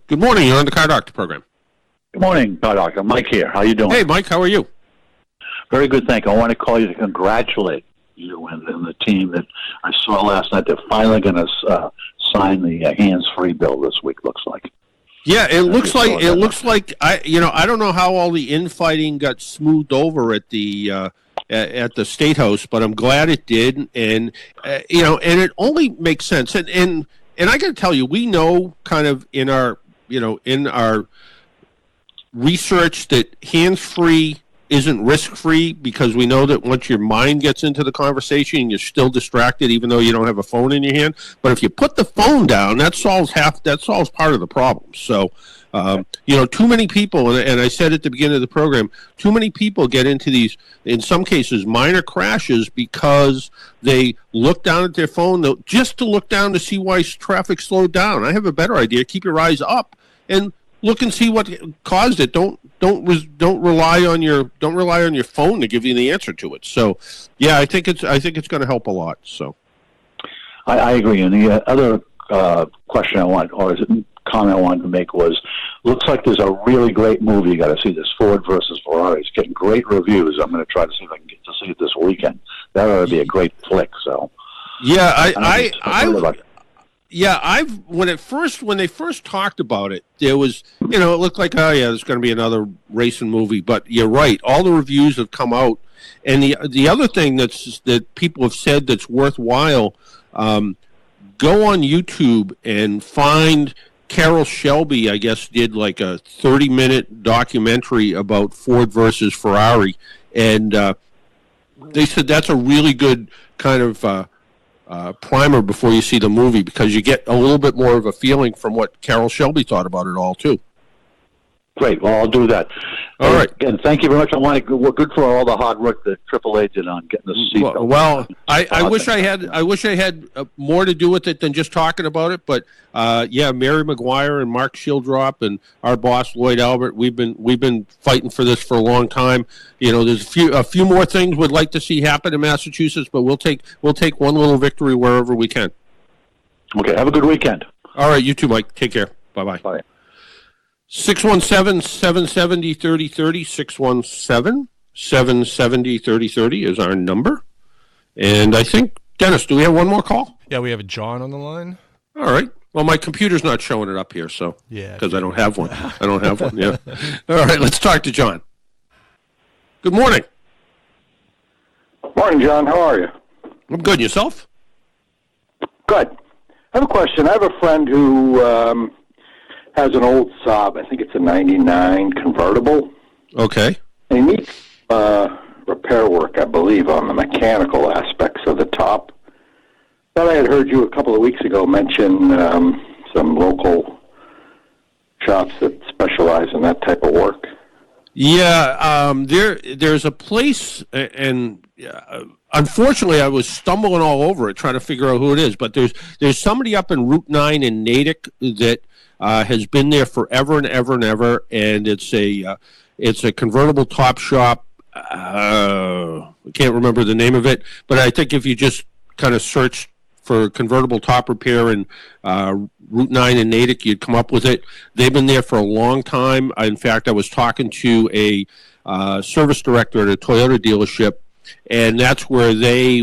Good morning. You're on the Car Doctor program. Good morning, Car Doctor. Mike here. How you doing? Hey, Mike. How are you? Very good, thank you. I want to call you to congratulate you and the team that I saw last night. They're finally going to sign the hands-free bill this week, looks like. Yeah, it looks like I don't know how all the infighting got smoothed over at the State House, but I'm glad it did, and and it only makes sense. And I got to tell you, we know kind of in our research that hands-free isn't risk-free, because we know that once your mind gets into the conversation, you're still distracted even though you don't have a phone in your hand. But if you put the phone down, that solves part of the problem. So, too many people, and I said at the beginning of the program, too many people get into these, in some cases, minor crashes because they look down at their phone just to look down to see why traffic slowed down. I have a better idea. Keep your eyes up and look and see what caused it. Don't rely on your phone to give you the answer to it. So, yeah, I think it's going to help a lot. So, I agree. And the other question I want, or is it comment I wanted to make was, looks like there's a really great movie. You got to see this, Ford versus Ferrari. It's getting great reviews. I'm going to try to see if I can get to see it this weekend. That ought to be a great flick. So yeah, when they first talked about it, there was, it looked like, oh yeah, there's going to be another racing movie. But you're right, all the reviews have come out, and the other thing that people have said that's worthwhile, go on YouTube and find Carol Shelby. I guess did like a 30-minute documentary about Ford versus Ferrari, and they said that's a really good kind of primer before you see the movie, because you get a little bit more of a feeling from what Carol Shelby thought about it all too. Great. Well, I'll do that. All right. And thank you very much. I want to good for all the hard work that AAA did on getting the seatbelt. Well, I wish I had more to do with it than just talking about it. But yeah, Mary McGuire and Mark Shieldrop and our boss Lloyd Albert, we've been fighting for this for a long time. There's a few more things we'd like to see happen in Massachusetts, but we'll take one little victory wherever we can. Okay. Have a good weekend. All right. You too, Mike. Take care. Bye-bye. Bye. 617-770-3030, 617-770-3030 is our number. And I think, Dennis, do we have one more call? Yeah, we have a John on the line. All right. Well, my computer's not showing it up here, so because I don't have one. Yeah. All right, let's talk to John. Good morning. Morning, John. How are you? I'm good. Yourself? Good. I have a question. I have a friend who has an old Saab. I think it's a 99 convertible. Okay. They need repair work, I believe, on the mechanical aspects of the top. But I had heard you a couple of weeks ago mention some local shops that specialize in that type of work. Yeah, there's a place, and unfortunately, I was stumbling all over it trying to figure out who it is. But there's somebody up in Route 9 in Natick that has been there forever and ever and ever, and it's a convertible top shop. I can't remember the name of it, but I think if you just kind of search for convertible top repair in Route 9 in Natick, you'd come up with it. They've been there for a long time. In fact, I was talking to a service director at a Toyota dealership, and that's where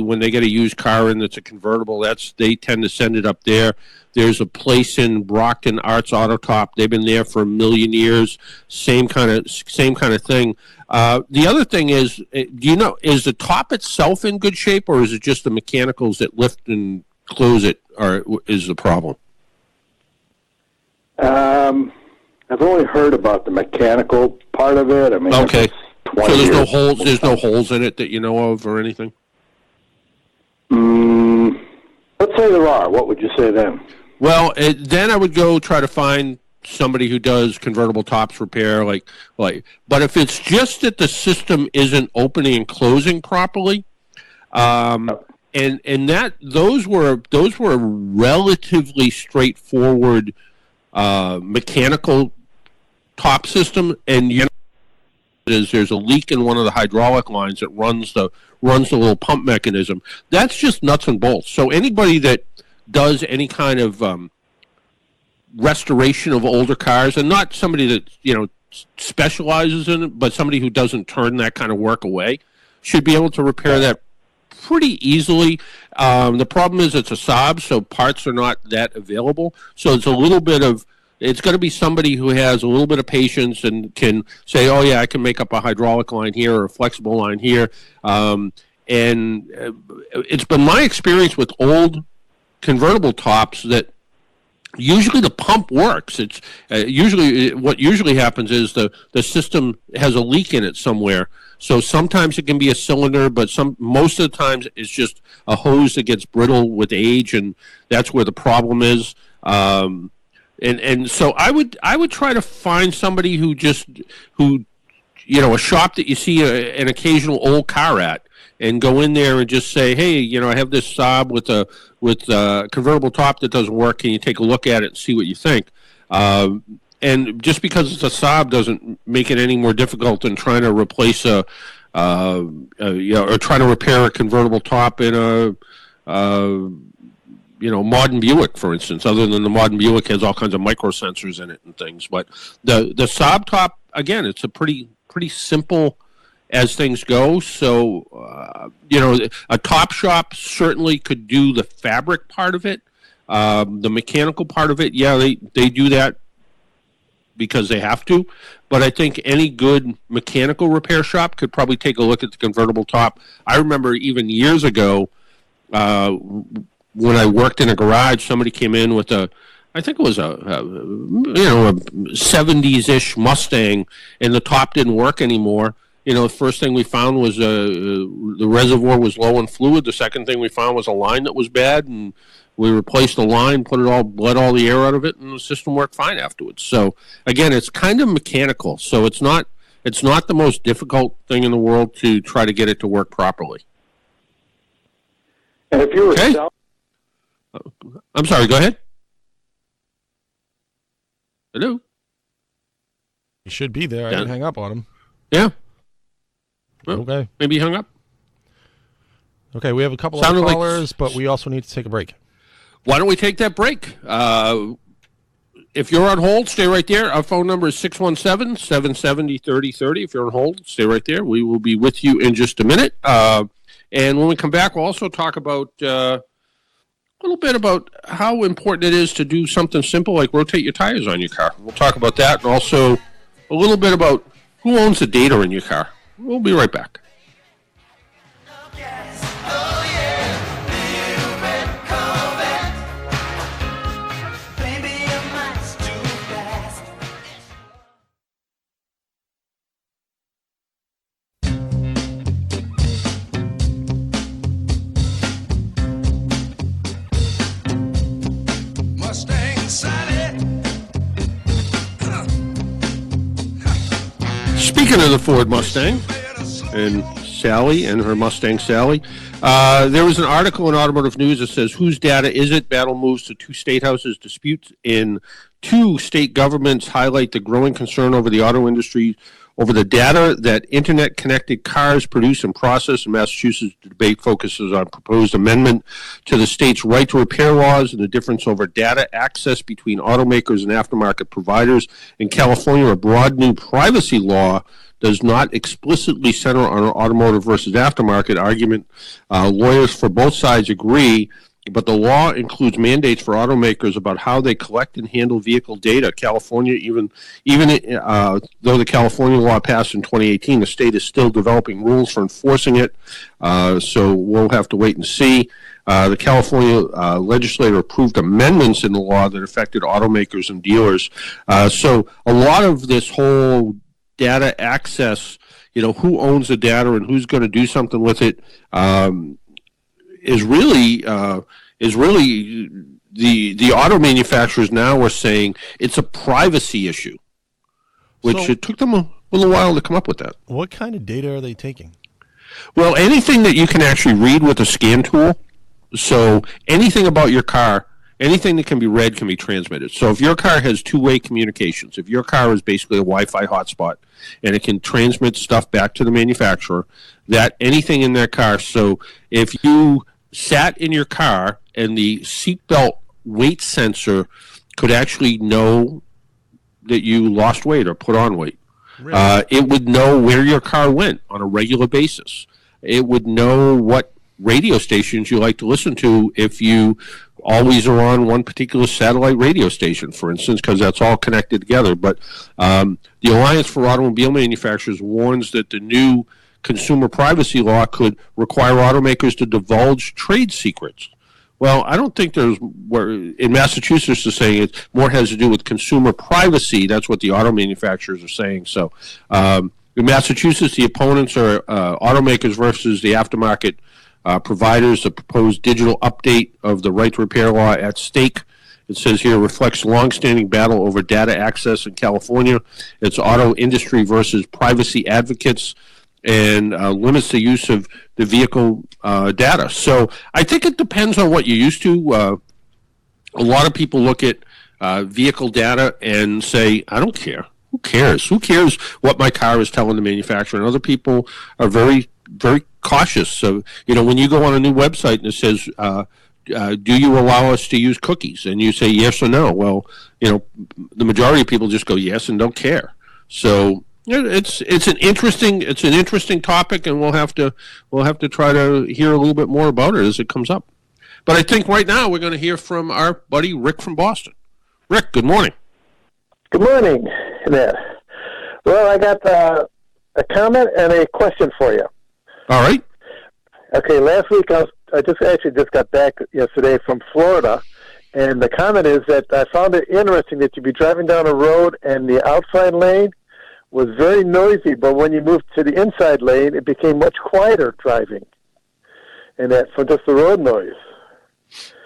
when they get a used car in that's a convertible, they tend to send it up there. There's a place in Brockton, Arts Auto Top. They've been there for a million years. Same kind of thing. The other thing is, is the top itself in good shape, or is it just the mechanicals that lift and close it is the problem? I've only heard about the mechanical part of it. I mean, okay. So there's no holes. There's no holes in it that you know of, or anything. Let's say there are. What would you say then? Well, then I would go try to find somebody who does convertible tops repair, like. But if it's just that the system isn't opening and closing properly, and that those were relatively straightforward mechanical top system, and there's a leak in one of the hydraulic lines that runs the little pump mechanism. That's just nuts and bolts. So anybody that does any kind of restoration of older cars, and not somebody that specializes in it, but somebody who doesn't turn that kind of work away, should be able to repair that pretty easily. The problem is it's a Saab, so parts are not that available. So it's a little bit of, it's going to be somebody who has a little bit of patience and can say, oh yeah, I can make up a hydraulic line here or a flexible line here. And it's been my experience with old convertible tops that usually the pump works. It's what usually happens is the system has a leak in it somewhere. So sometimes it can be a cylinder, but most of the times it's just a hose that gets brittle with age, and that's where the problem is. And so I would try to find somebody who a shop that you see an occasional old car at, and go in there and just say, hey, I have this Saab with a convertible top that doesn't work. Can you take a look at it and see what you think? And just because it's a Saab doesn't make it any more difficult than trying to replace or trying to repair a convertible top in a modern Buick, for instance, other than the modern Buick has all kinds of micro sensors in it and things. But the Saab top, again, it's a pretty simple as things go. So, a top shop certainly could do the fabric part of it. The mechanical part of it, yeah, they do that because they have to. But I think any good mechanical repair shop could probably take a look at the convertible top. I remember even years ago, when I worked in a garage, somebody came in with I think it was a 70s-ish Mustang, and the top didn't work anymore. The first thing we found was the reservoir was low in fluid. The second thing we found was a line that was bad, and we replaced the line, bled all the air out of it, and the system worked fine afterwards. So again, it's kind of mechanical. So it's not the most difficult thing in the world to try to get it to work properly. And if you were I'm sorry, go ahead. Hello? He should be there. I didn't hang up on him. Yeah. Well, okay. Maybe he hung up. Okay, we have a couple of callers, but we also need to take a break. Why don't we take that break? If you're on hold, stay right there. Our phone number is 617-770-3030. If you're on hold, stay right there. We will be with you in just a minute. And when we come back, we'll also talk about a little bit about how important it is to do something simple like rotate your tires on your car. We'll talk about that, and also a little bit about who owns the data in your car. We'll be right back. Speaking of the Ford Mustang and Sally and her Mustang Sally, there was an article in Automotive News that says, whose data is it? Battle moves to 2 state houses. Disputes in 2 state governments highlight the growing concern over the auto industry over the data that internet-connected cars produce and process. In Massachusetts, the debate focuses on proposed amendment to the state's right to repair laws and the difference over data access between automakers and aftermarket providers. In California, a broad new privacy law does not explicitly center on automotive versus aftermarket argument. Lawyers for both sides agree, but the law includes mandates for automakers about how they collect and handle vehicle data. California, even though the California law passed in 2018, the state is still developing rules for enforcing it. So we'll have to wait and see. The California legislature approved amendments in the law that affected automakers and dealers. So a lot of this whole data access, who owns the data and who's going to do something with it, is really the auto manufacturers now are saying it's a privacy issue, which it took them a little while to come up with that. What kind of data are they taking? Well, anything that you can actually read with a scan tool. So anything about your car, anything that can be read can be transmitted. So if your car has two-way communications, if your car is basically a Wi-Fi hotspot and it can transmit stuff back to the manufacturer, that anything in that car, so if you sat in your car and the seatbelt weight sensor could actually know that you lost weight or put on weight, really? It would know where your car went on a regular basis. It would know what radio stations you like to listen to if you always are on one particular satellite radio station, for instance, because that's all connected together. But the Alliance for Automobile Manufacturers warns that the new consumer privacy law could require automakers to divulge trade secrets. Well, I don't think there's, where in Massachusetts, they're saying it more has to do with consumer privacy. That's what the auto manufacturers are saying. So in Massachusetts, the opponents are automakers versus the aftermarket providers. The proposed digital update of the right to repair law at stake, it says here, reflects longstanding battle over data access in California. It's auto industry versus privacy advocates, and limits the use of the vehicle data. So I think it depends on what you're used to. A lot of people look at vehicle data and say, I don't care. Who cares? Who cares what my car is telling the manufacturer? And other people are very, very cautious. So, when you go on a new website and it says, do you allow us to use cookies? And you say yes or no. Well, the majority of people just go yes and don't care. So it's an interesting topic, and we'll have to try to hear a little bit more about it as it comes up. But I think right now we're going to hear from our buddy Rick from Boston. Rick, good morning. Good morning, Ned. Well, I got a comment and a question for you. All right. Okay, last week I just got back yesterday from Florida, and the comment is that I found it interesting that you'd be driving down a road and the outside lane was very noisy, but when you moved to the inside lane, it became much quieter driving, and that from just the road noise.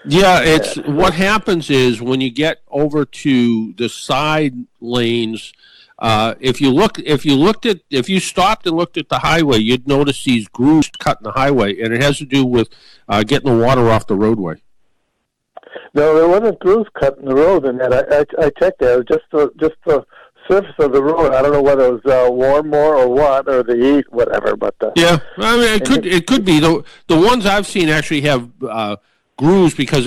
Yeah, what happens is when you get over to the side lanes. If you stopped and looked at the highway, you'd notice these grooves cut in the highway, and it has to do with getting the water off the roadway. No, there wasn't grooves cut in the road, and that I checked that. It was just the surface of the road. I don't know whether it was warm more or what, or the heat, whatever. But yeah, I mean, it could be the ones I've seen actually have grooves because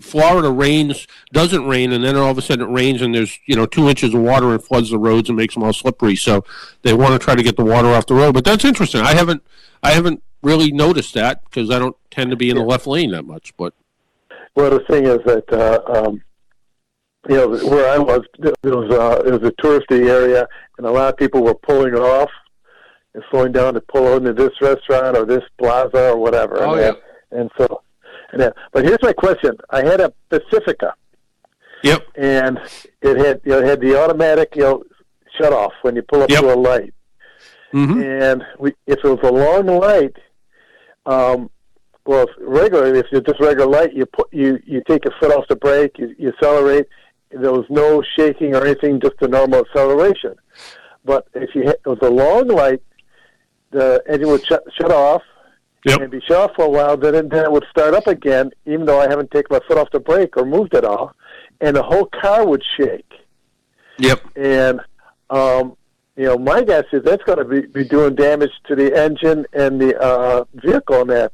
Florida doesn't rain, and then all of a sudden it rains, and there's 2 inches of water and floods the roads and makes them all slippery. So they want to try to get the water off the road. But that's interesting. I haven't really noticed that because I don't tend to be in the left lane that much. But the thing is that where I was, it was a touristy area, and a lot of people were pulling off and slowing down to pull into this restaurant or this plaza or whatever. Oh, yeah. And so. But here's my question. I had a Pacifica. Yep. And it had the automatic shut off when you pull up to a light. Mm-hmm. And if it was a long light, if it's just regular light, you take your foot off the brake, you accelerate. There was no shaking or anything, just a normal acceleration. But if it was a long light, the engine would shut off. Yep. And be shut off for a while, then it would start up again, even though I haven't taken my foot off the brake or moved it all, and the whole car would shake. Yep. And, my guess is that's going to be doing damage to the engine and the vehicle in that.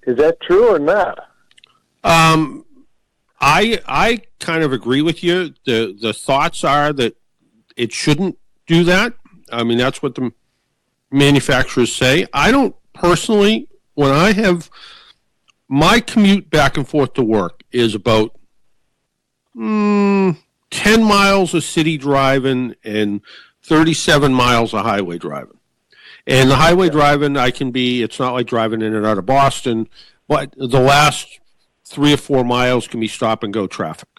Is that true or not? I kind of agree with you. The thoughts are that it shouldn't do that. I mean, that's what the manufacturers say. I don't personally, when I have my commute back and forth to work is about 10 miles of city driving and 37 miles of highway driving. And the highway driving, it's not like driving in and out of Boston, but the last 3 or 4 miles can be stop and go traffic.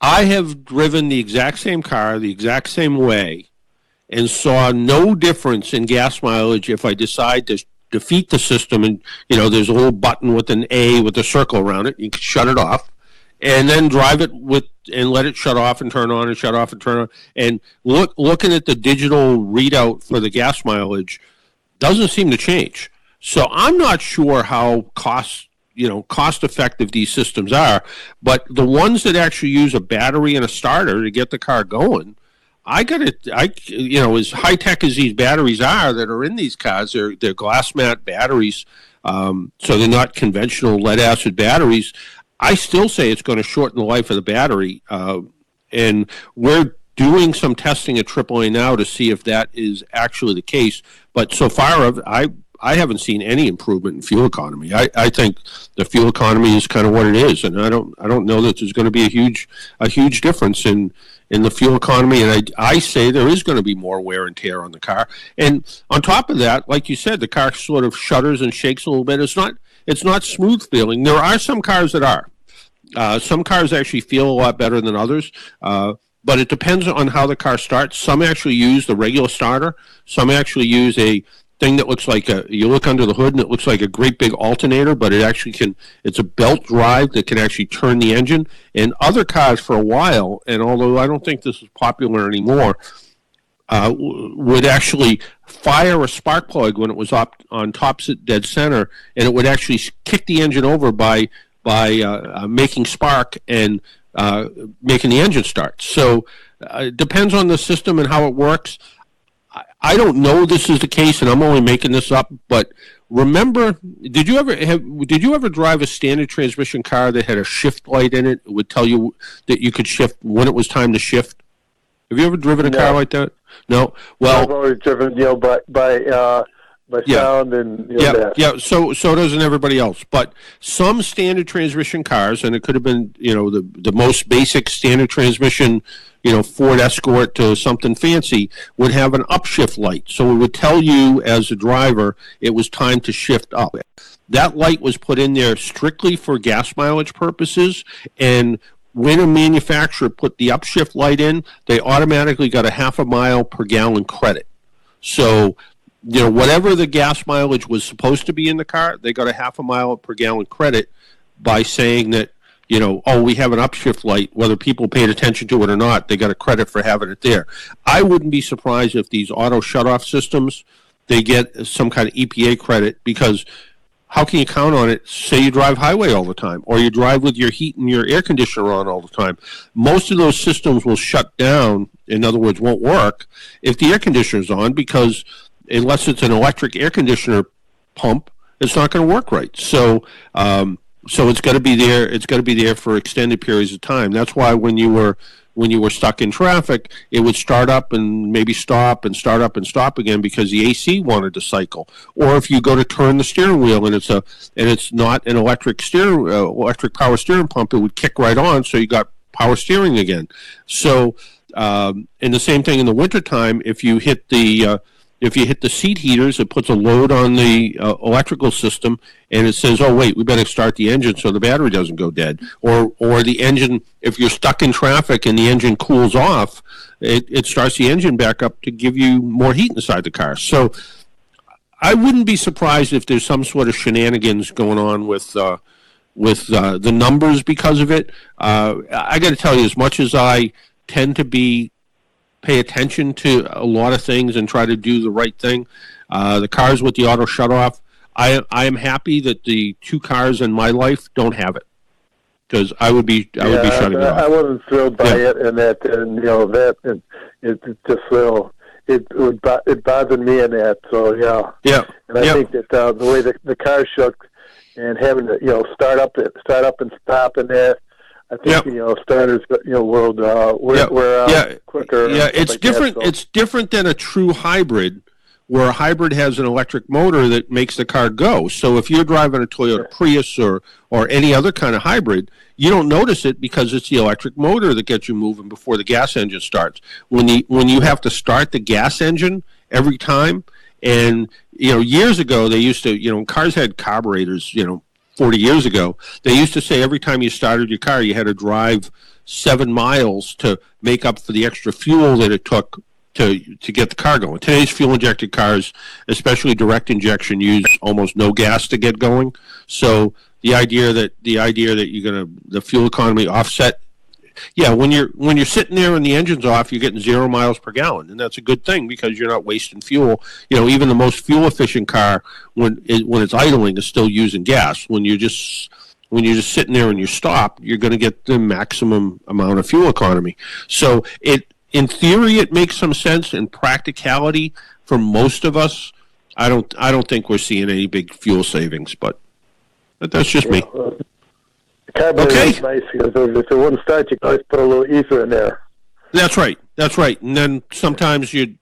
I have driven the exact same car, the exact same way, and saw no difference in gas mileage if I decide to defeat the system, and there's a little button with an A with a circle around it. You can shut it off, and then drive it and let it shut off and turn on and shut off and turn on. And looking at the digital readout for the gas mileage doesn't seem to change. So I'm not sure how cost effective these systems are, but the ones that actually use a battery and a starter to get the car going. As high tech as these batteries are that are in these cars, they're glass mat batteries, so they're not conventional lead acid batteries. I still say it's going to shorten the life of the battery, and we're doing some testing at AAA now to see if that is actually the case. But so far, I haven't seen any improvement in fuel economy. I think the fuel economy is kind of what it is, and I don't know that there's going to be a huge difference in the fuel economy. And I say there is going to be more wear and tear on the car. And on top of that, like you said, the car sort of shudders and shakes a little bit. It's not smooth feeling. There are some cars that are. Some cars actually feel a lot better than others. But it depends on how the car starts. Some actually use the regular starter. Some actually use a thing that looks like you look under the hood and it looks like a great big alternator, but it actually it's a belt drive that can actually turn the engine. And other cars for a while, and although I don't think this is popular anymore, would actually fire a spark plug when it was up on top dead center, and it would actually kick the engine over by making spark and making the engine start. So it depends on the system and how it works. I don't know this is the case, and I'm only making this up, but remember, did you ever drive a standard transmission car that had a shift light in it? It would tell you that you could shift when it was time to shift. Have you ever driven a car like that? No. Well, I've always driven, by sound and that. Yeah. So doesn't everybody else. But some standard transmission cars, and it could have been the most basic standard transmission, Ford Escort to something fancy, would have an upshift light. So it would tell you as a driver it was time to shift up. That light was put in there strictly for gas mileage purposes, and when a manufacturer put the upshift light in, they automatically got a half a mile per gallon credit. So whatever the gas mileage was supposed to be in the car, they got a half a mile per gallon credit by saying that, we have an upshift light, whether people paid attention to it or not, they got a credit for having it there. I wouldn't be surprised if these auto shutoff systems, they get some kind of EPA credit, because how can you count on it? Say you drive highway all the time, or you drive with your heat and your air conditioner on all the time. Most of those systems will shut down, in other words, won't work, if the air conditioner's on, because unless it's an electric air conditioner pump, it's not going to work right. So it's got to be there. It's got to be there for extended periods of time. That's why when you were stuck in traffic, it would start up and maybe stop and start up and stop again because the AC wanted to cycle. Or if you go to turn the steering wheel and it's not an electric power steering pump, it would kick right on, so you got power steering again. So and the same thing in the wintertime, if you hit the seat heaters, it puts a load on the electrical system, and it says, oh, wait, we better start the engine so the battery doesn't go dead. Or the engine, if you're stuck in traffic and the engine cools off, it starts the engine back up to give you more heat inside the car. So I wouldn't be surprised if there's some sort of shenanigans going on with the numbers because of it. I got to tell you, as much as I tend to pay attention to a lot of things and try to do the right thing, the cars with the auto shutoff, I am happy that the two cars in my life don't have it, because I would be shutting it off. I wasn't thrilled by it, and it bothered me in that. So yeah. And I think that the way the car shook and having to start up and stop in there. I think starters world we're quicker. Yeah, it's different. It's different than a true hybrid, where a hybrid has an electric motor that makes the car go. So if you're driving a Toyota Prius or any other kind of hybrid, you don't notice it because it's the electric motor that gets you moving before the gas engine starts. When you have to start the gas engine every time, and years ago they used to cars had carburetors 40 years ago, they used to say every time you started your car, you had to drive 7 miles to make up for the extra fuel that it took to get the car going. Today's fuel-injected cars, especially direct injection, use almost no gas to get going. So the idea that you're going to the fuel economy offset, when you're sitting there and the engine's off, you're getting 0 miles per gallon, and that's a good thing because you're not wasting fuel. Even the most fuel-efficient car, when it's idling, is still using gas. When you're just sitting there and you stop, you're going to get the maximum amount of fuel economy. So in theory, it makes some sense. In practicality, for most of us, I don't think we're seeing any big fuel savings, but that's just me. The carburetor is nice because if it wouldn't start, you could always put a little ether in there. That's right. And then sometimes you'd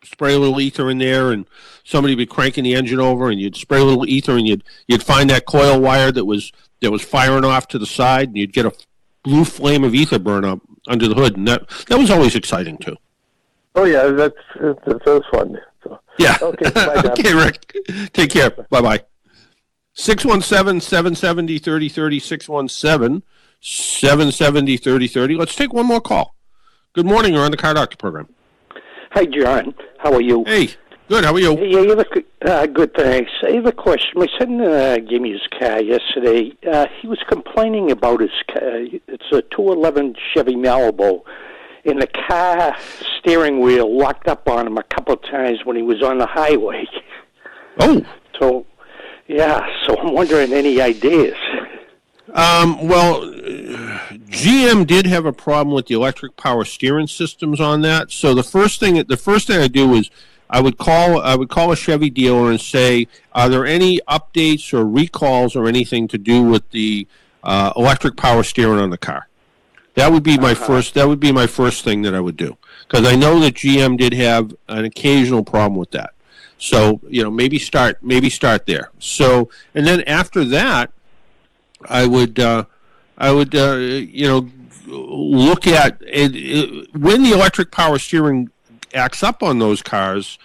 spray a little ether in there, and somebody would be cranking the engine over, and you'd spray a little ether, and you'd find that coil wire that was firing off to the side, and you'd get a blue flame of ether burn up under the hood, and that was always exciting too. Oh yeah, that was fun. So. Yeah. Okay. Bye, okay, Rick. Take care. Bye. 617-770-3030, 617-770-3030. Let's take one more call. Good morning. You're on the Car Doctor program. Hi, John. How are you? Hey. Good. How are you? Hey, good, thanks. I have a question. My son gave me his car yesterday. He was complaining about his car. It's a 211 Chevy Malibu. And the car steering wheel locked up on him a couple of times when he was on the highway. Oh. So I'm wondering, any ideas? Well, GM did have a problem with the electric power steering systems on that. So the first thing I do is I would call a Chevy dealer and say, are there any updates or recalls or anything to do with the electric power steering on the car? That would be my first. That would be my first thing that I would do, because I know that GM did have an occasional problem with that. So maybe start there. So, and then after that, I would look at it, when the electric power steering acts up on those cars.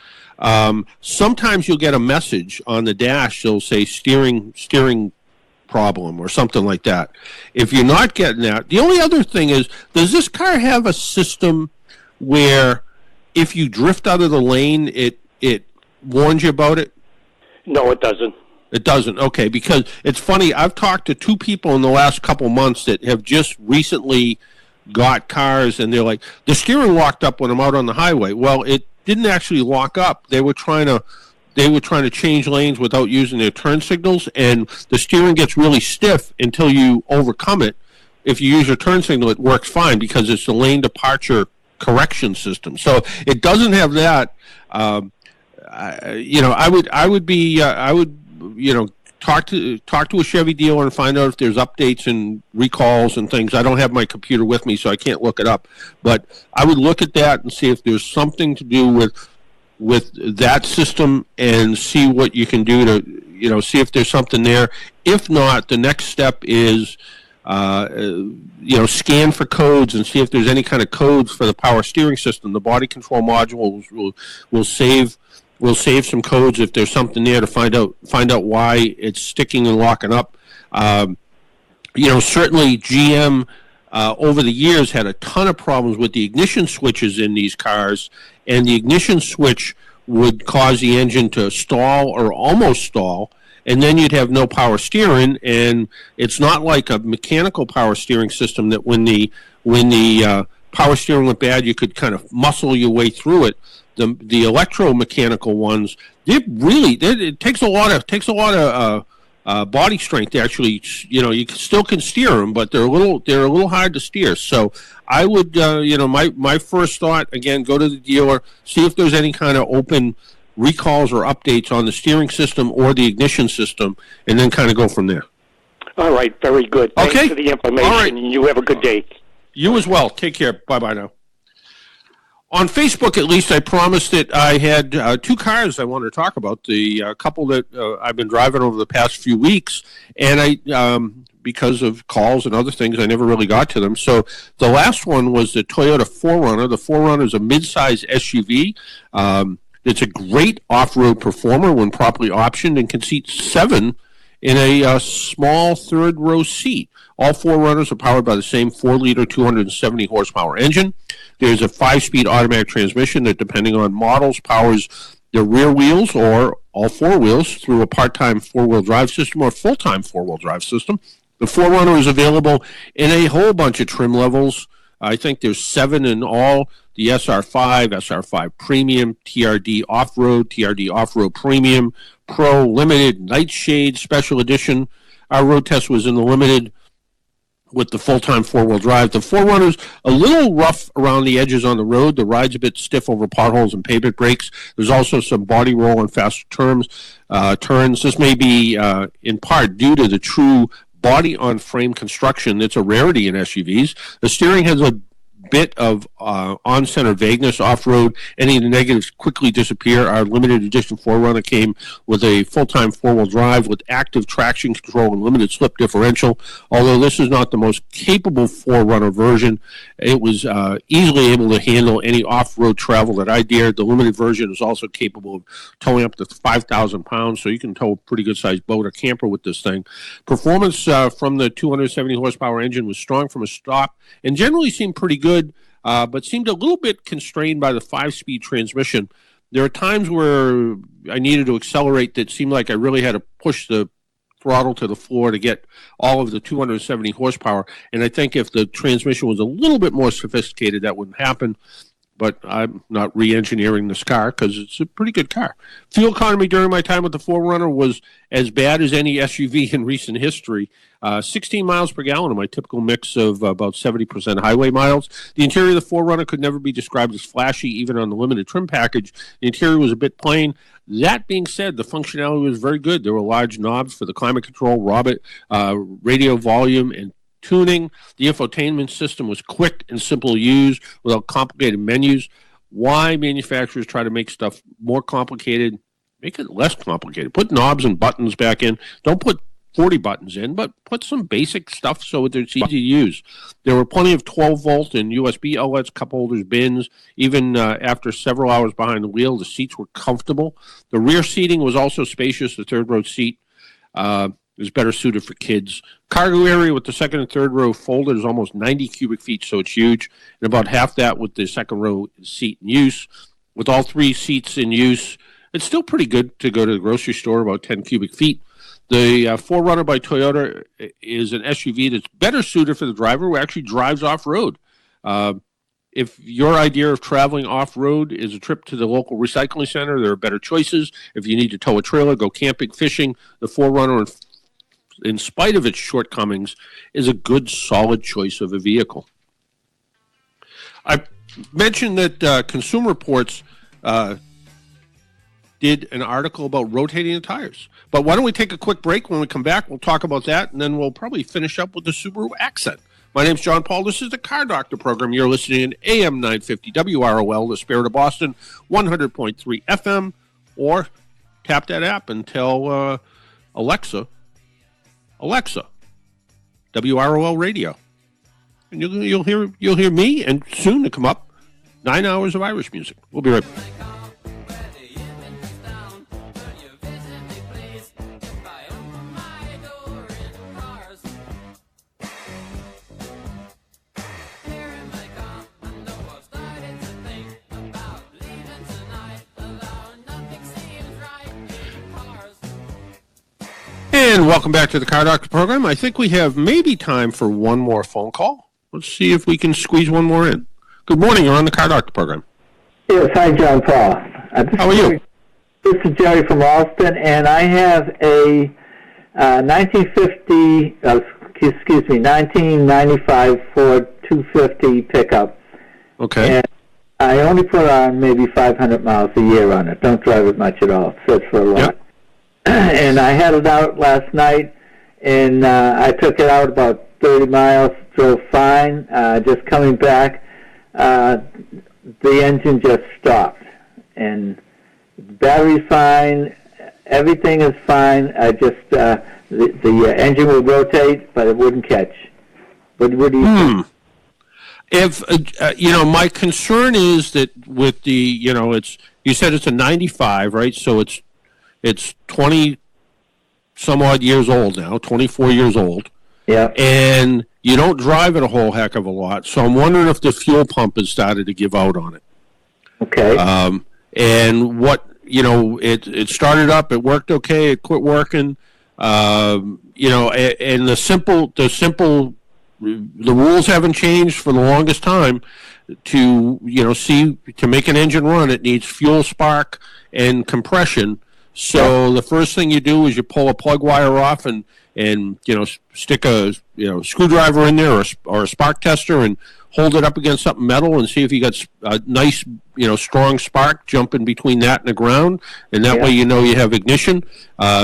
Sometimes you'll get a message on the dash. It'll say steering problem or something like that. If you're not getting that, the only other thing is, does this car have a system where if you drift out of the lane, it warns you about it? No, it doesn't. It doesn't. Okay, because it's funny. I've talked to two people in the last couple months that have just recently got cars, and they're like, the steering locked up when I'm out on the highway. Well, it didn't actually lock up. They were trying to change lanes without using their turn signals, and the steering gets really stiff until you overcome it. If you use your turn signal, it works fine because it's a lane departure correction system. So it doesn't have that. I would talk to a Chevy dealer and find out if there's updates and recalls and things. I don't have my computer with me, so I can't look it up. But I would look at that and see if there's something to do with that system, and see what you can do to see if there's something there. If not, the next step is scan for codes and see if there's any kind of codes for the power steering system. The body control module will save some codes if there's something there to find out why it's sticking and locking up. Certainly GM over the years had a ton of problems with the ignition switches in these cars, and the ignition switch would cause the engine to stall or almost stall, and then you'd have no power steering. And it's not like a mechanical power steering system that when the power steering went bad, you could kind of muscle your way through it. The electromechanical ones, it takes a lot of body strength to actually, you still can steer them, but they're a little hard to steer. So I would, my first thought, again, go to the dealer, see if there's any kind of open recalls or updates on the steering system or the ignition system, and then kind of go from there. All right, very good. Thanks Okay. for the information. All right. And you have a good day. You as well. Take care. Bye-bye now. On Facebook, at least, I promised that I had two cars I wanted to talk about. The couple that I've been driving over the past few weeks, and I, because of calls and other things, I never really got to them. So the last one was the Toyota 4Runner. The 4Runner is a mid-size SUV. It's a great off-road performer when properly optioned, and can seat 7 in a small third-row seat. All 4Runners are powered by the same 4-liter, 270-horsepower engine. There's a 5-speed automatic transmission that, depending on models, powers the rear wheels or all 4 wheels through a part-time 4-wheel drive system or full-time 4-wheel drive system. The 4Runner is available in a whole bunch of trim levels. I think there's 7 in all. The SR5, SR5 Premium, TRD Off-Road, TRD Off-Road Premium, Pro, Limited, Nightshade, Special Edition. Our road test was in the Limited with the full-time 4-wheel drive. The 4Runner's a little rough around the edges on the road. The ride's a bit stiff over potholes and pavement breaks. There's also some body roll on faster turns. This may be in part due to the true body-on-frame construction that's a rarity in SUVs. The steering has a bit of on-center vagueness off-road. Any of the negatives quickly disappear. Our limited edition 4Runner came with a full-time 4-wheel drive with active traction control and limited slip differential. Although this is not the most capable 4Runner version, it was easily able to handle any off-road travel that I dared. The limited version is also capable of towing up to 5,000 pounds, so you can tow a pretty good-sized boat or camper with this thing. Performance from the 270-horsepower engine was strong from a stop and generally seemed pretty good, but seemed a little bit constrained by the 5-speed transmission. There are times where I needed to accelerate that seemed like I really had to push the throttle to the floor to get all of the 270 horsepower, and I think if the transmission was a little bit more sophisticated, that wouldn't happen. but I'm not re-engineering this car because it's a pretty good car. Fuel economy during my time with the 4Runner was as bad as any SUV in recent history. 16 miles per gallon in my typical mix of about 70% highway miles. The interior of the 4Runner could never be described as flashy, even on the limited trim package. The interior was a bit plain. That being said, the functionality was very good. There were large knobs for the climate control, radio volume, and tuning. The infotainment system was quick and simple to use without complicated menus. Why manufacturers try to make stuff more complicated? Make it less complicated. Put knobs and buttons back in. Don't put 40 buttons in, but put some basic stuff so it's easy to use. There were plenty of 12-volt and USB outlets, cup holders, bins. Even after several hours behind the wheel, the seats were comfortable. The rear seating was also spacious. The third-row seat is better suited for kids. Cargo area with the second and third row folded is almost 90 cubic feet, so it's huge, and about half that with the second row seat in use. With all three seats in use, it's still pretty good to go to the grocery store, about 10 cubic feet. The 4Runner by Toyota is an SUV that's better suited for the driver who actually drives off-road. If your idea of traveling off-road is a trip to the local recycling center, there are better choices. If you need to tow a trailer, go camping, fishing, the 4Runner, in spite of its shortcomings, is a good, solid choice of a vehicle. I mentioned that Consumer Reports did an article about rotating the tires. But why don't we take a quick break? When we come back, we'll talk about that, and then we'll probably finish up with the Subaru Accent. My name's John Paul. This is the Car Doctor program. You're listening to AM 950 WROL, the Spirit of Boston, 100.3 FM, or tap that app and tell Alexa, WROL Radio. And you'll hear me, and soon to come up, 9 hours of Irish music. We'll be right back. And welcome back to the Car Doctor program. I think we have maybe time for one more phone call. Let's see if we can squeeze one more in. Good morning. You're on the Car Doctor program. Yes. Hi, John Paul. How are you? This is Jerry from Alston, and I have a 1995 Ford 250 pickup. Okay. And I only put on maybe 500 miles a year on it. Don't drive it much at all. Sits for a lot. Yep. And I had it out last night, and I took it out about 30 miles, drove fine. Just coming back, the engine just stopped. And battery fine, everything is fine. I just, the engine would rotate, but it wouldn't catch. What do you think? If, my concern is that with the, you said it's a 95, right? So it's 20 some odd years old now, 24 years old. Yeah. And you don't drive it a whole heck of a lot. So I'm wondering if the fuel pump has started to give out on it. Okay. And what, it started up, it worked okay, it quit working. And the rules haven't changed for the longest time. To make an engine run, it needs fuel, spark, and compression. So the first thing you do is you pull a plug wire off and stick a screwdriver in there or a spark tester and hold it up against something metal and see if you got a nice strong spark jumping between that and the ground, and that way you have ignition.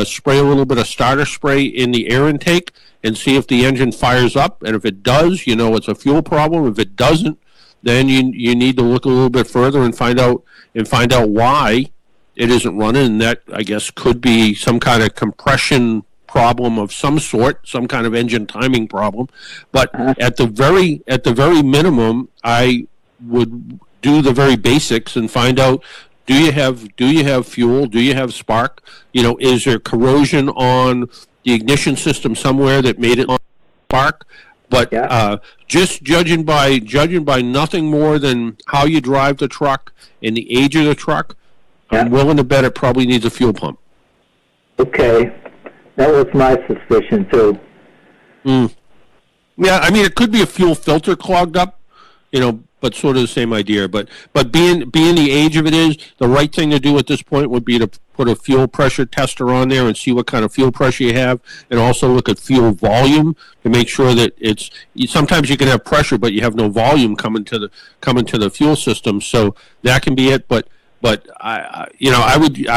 Spray a little bit of starter spray in the air intake and see if the engine fires up, and if it does, it's a fuel problem. If it doesn't, then you need to look a little bit further and find out why it isn't running, and that, I guess, could be some kind of compression problem of some sort, some kind of engine timing problem. But at the very minimum, I would do the very basics and find out, do you have fuel? Do you have spark? Is there corrosion on the ignition system somewhere that made it spark? But just judging by nothing more than how you drive the truck and the age of the truck, I'm willing to bet it probably needs a fuel pump. Okay. That was my suspicion, too. Yeah, I mean, it could be a fuel filter clogged up. but sort of the same idea. But being the age of it is, the right thing to do at this point would be to put a fuel pressure tester on there and see what kind of fuel pressure you have, and also look at fuel volume to make sure that sometimes you can have pressure, but you have no volume coming to the fuel system. So that can be it. But I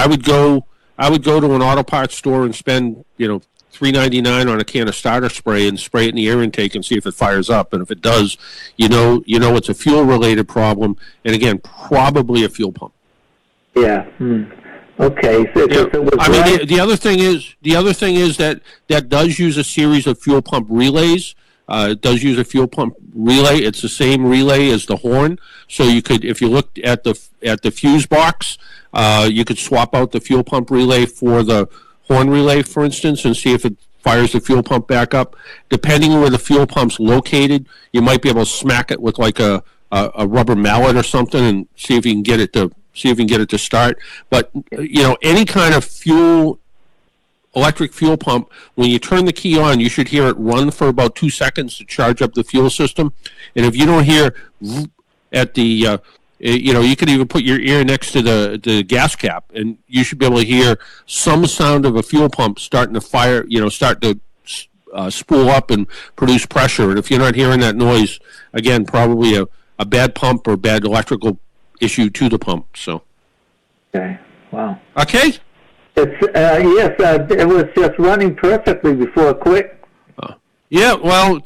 would go to an auto parts store and spend $3.99 on a can of starter spray and spray it in the air intake and see if it fires up. And if it does, it's a fuel related problem, and again, probably a fuel pump. Yeah. Okay. The other thing is that does use a series of fuel pump relays. It does use a fuel pump relay. It's the same relay as the horn. So you could, if you looked at the fuse box, you could swap out the fuel pump relay for the horn relay, for instance, and see if it fires the fuel pump back up. Depending on where the fuel pump's located, you might be able to smack it with like a rubber mallet or something and see if you can get it to start. But any kind of electric fuel pump, when you turn the key on, you should hear it run for about 2 seconds to charge up the fuel system. And if you don't hear at the you could even put your ear next to the gas cap, and you should be able to hear some sound of a fuel pump starting to fire, start to spool up and produce pressure. And if you're not hearing that noise, again, probably a bad pump or bad electrical issue to the pump. So. Okay. Wow. Okay. Yes, it was just running perfectly before it quit. Yeah, well,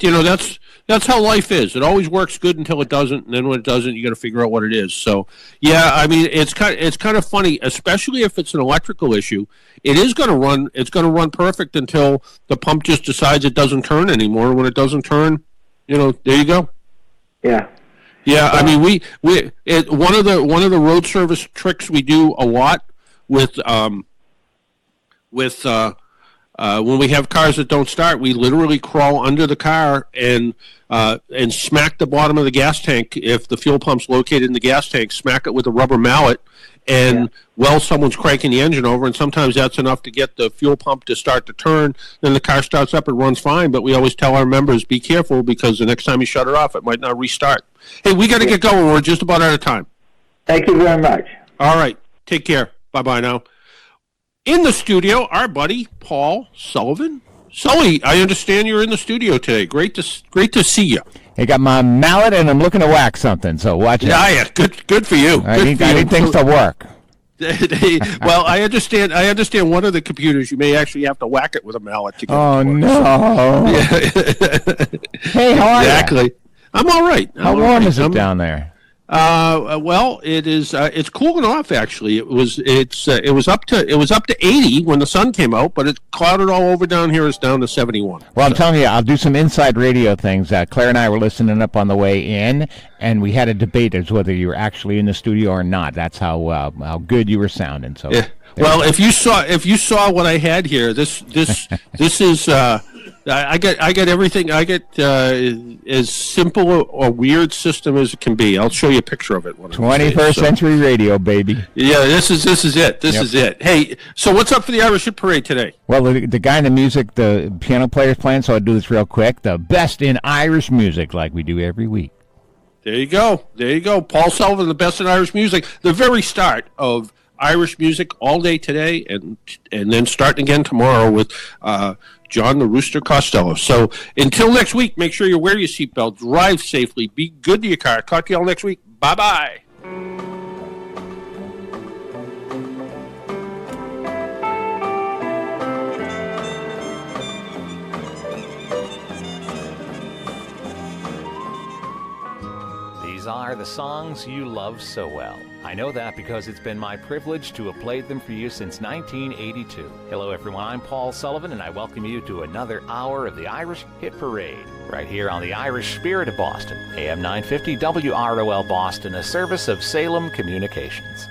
that's how life is. It always works good until it doesn't, and then when it doesn't, you got to figure out what it is. So, yeah, I mean, it's kind of funny, especially if it's an electrical issue. It is going to run. It's going to run perfect until the pump just decides it doesn't turn anymore. When it doesn't turn, there you go. Yeah. Yeah, I mean, one of the road service tricks we do a lot with when we have cars that don't start, we literally crawl under the car and smack the bottom of the gas tank. If the fuel pump's located in the gas tank, smack it with a rubber mallet, and while someone's cranking the engine over, and sometimes that's enough to get the fuel pump to start to turn. Then the car starts up, it runs fine, but we always tell our members, be careful, because the next time you shut it off, it might not restart. Hey, we got to get going. We're just about out of time. Thank you very much. All right. Take care. Bye-bye now. In the studio, our buddy, Paul Sullivan. Sully, I understand you're in the studio today. Great to see you. I got my mallet, and I'm looking to whack something, so watch it. Yeah, good for you. I need things to work. Well, I understand one of the computers, you may actually have to whack it with a mallet to get it to work. No. Hey, how are you? Exactly. I'm all right. How warm is it down there? Well, it is. It's cooling off. Actually, it was up to 80 when the sun came out, but it clouded all over down here. It's down to 71. Well, I'm telling you, I'll do some inside radio things. Claire and I were listening up on the way in, and we had a debate as whether you were actually in the studio or not. That's how good you were sounding. So, yeah. Well, if you saw what I had here, this is. I get everything. I get as simple or weird system as it can be. I'll show you a picture of it. 21st century radio, baby. Yeah, this is it. This is it. Hey, so what's up for the Irish Hit Parade today? Well, the guy in the music, the piano player's playing, so I'll do this real quick. The best in Irish music, like we do every week. There you go. Paul Sullivan, the best in Irish music. The very start of Irish music all day today, and then starting again tomorrow with John the Rooster Costello. So until next week, make sure you wear your seatbelt, drive safely, be good to your car. Talk to you all next week. Bye-bye. These are the songs you love so well. I know that because it's been my privilege to have played them for you since 1982. Hello, everyone. I'm Paul Sullivan, and I welcome you to another hour of the Irish Hit Parade, right here on the Irish Spirit of Boston, AM 950 WROL Boston, a service of Salem Communications.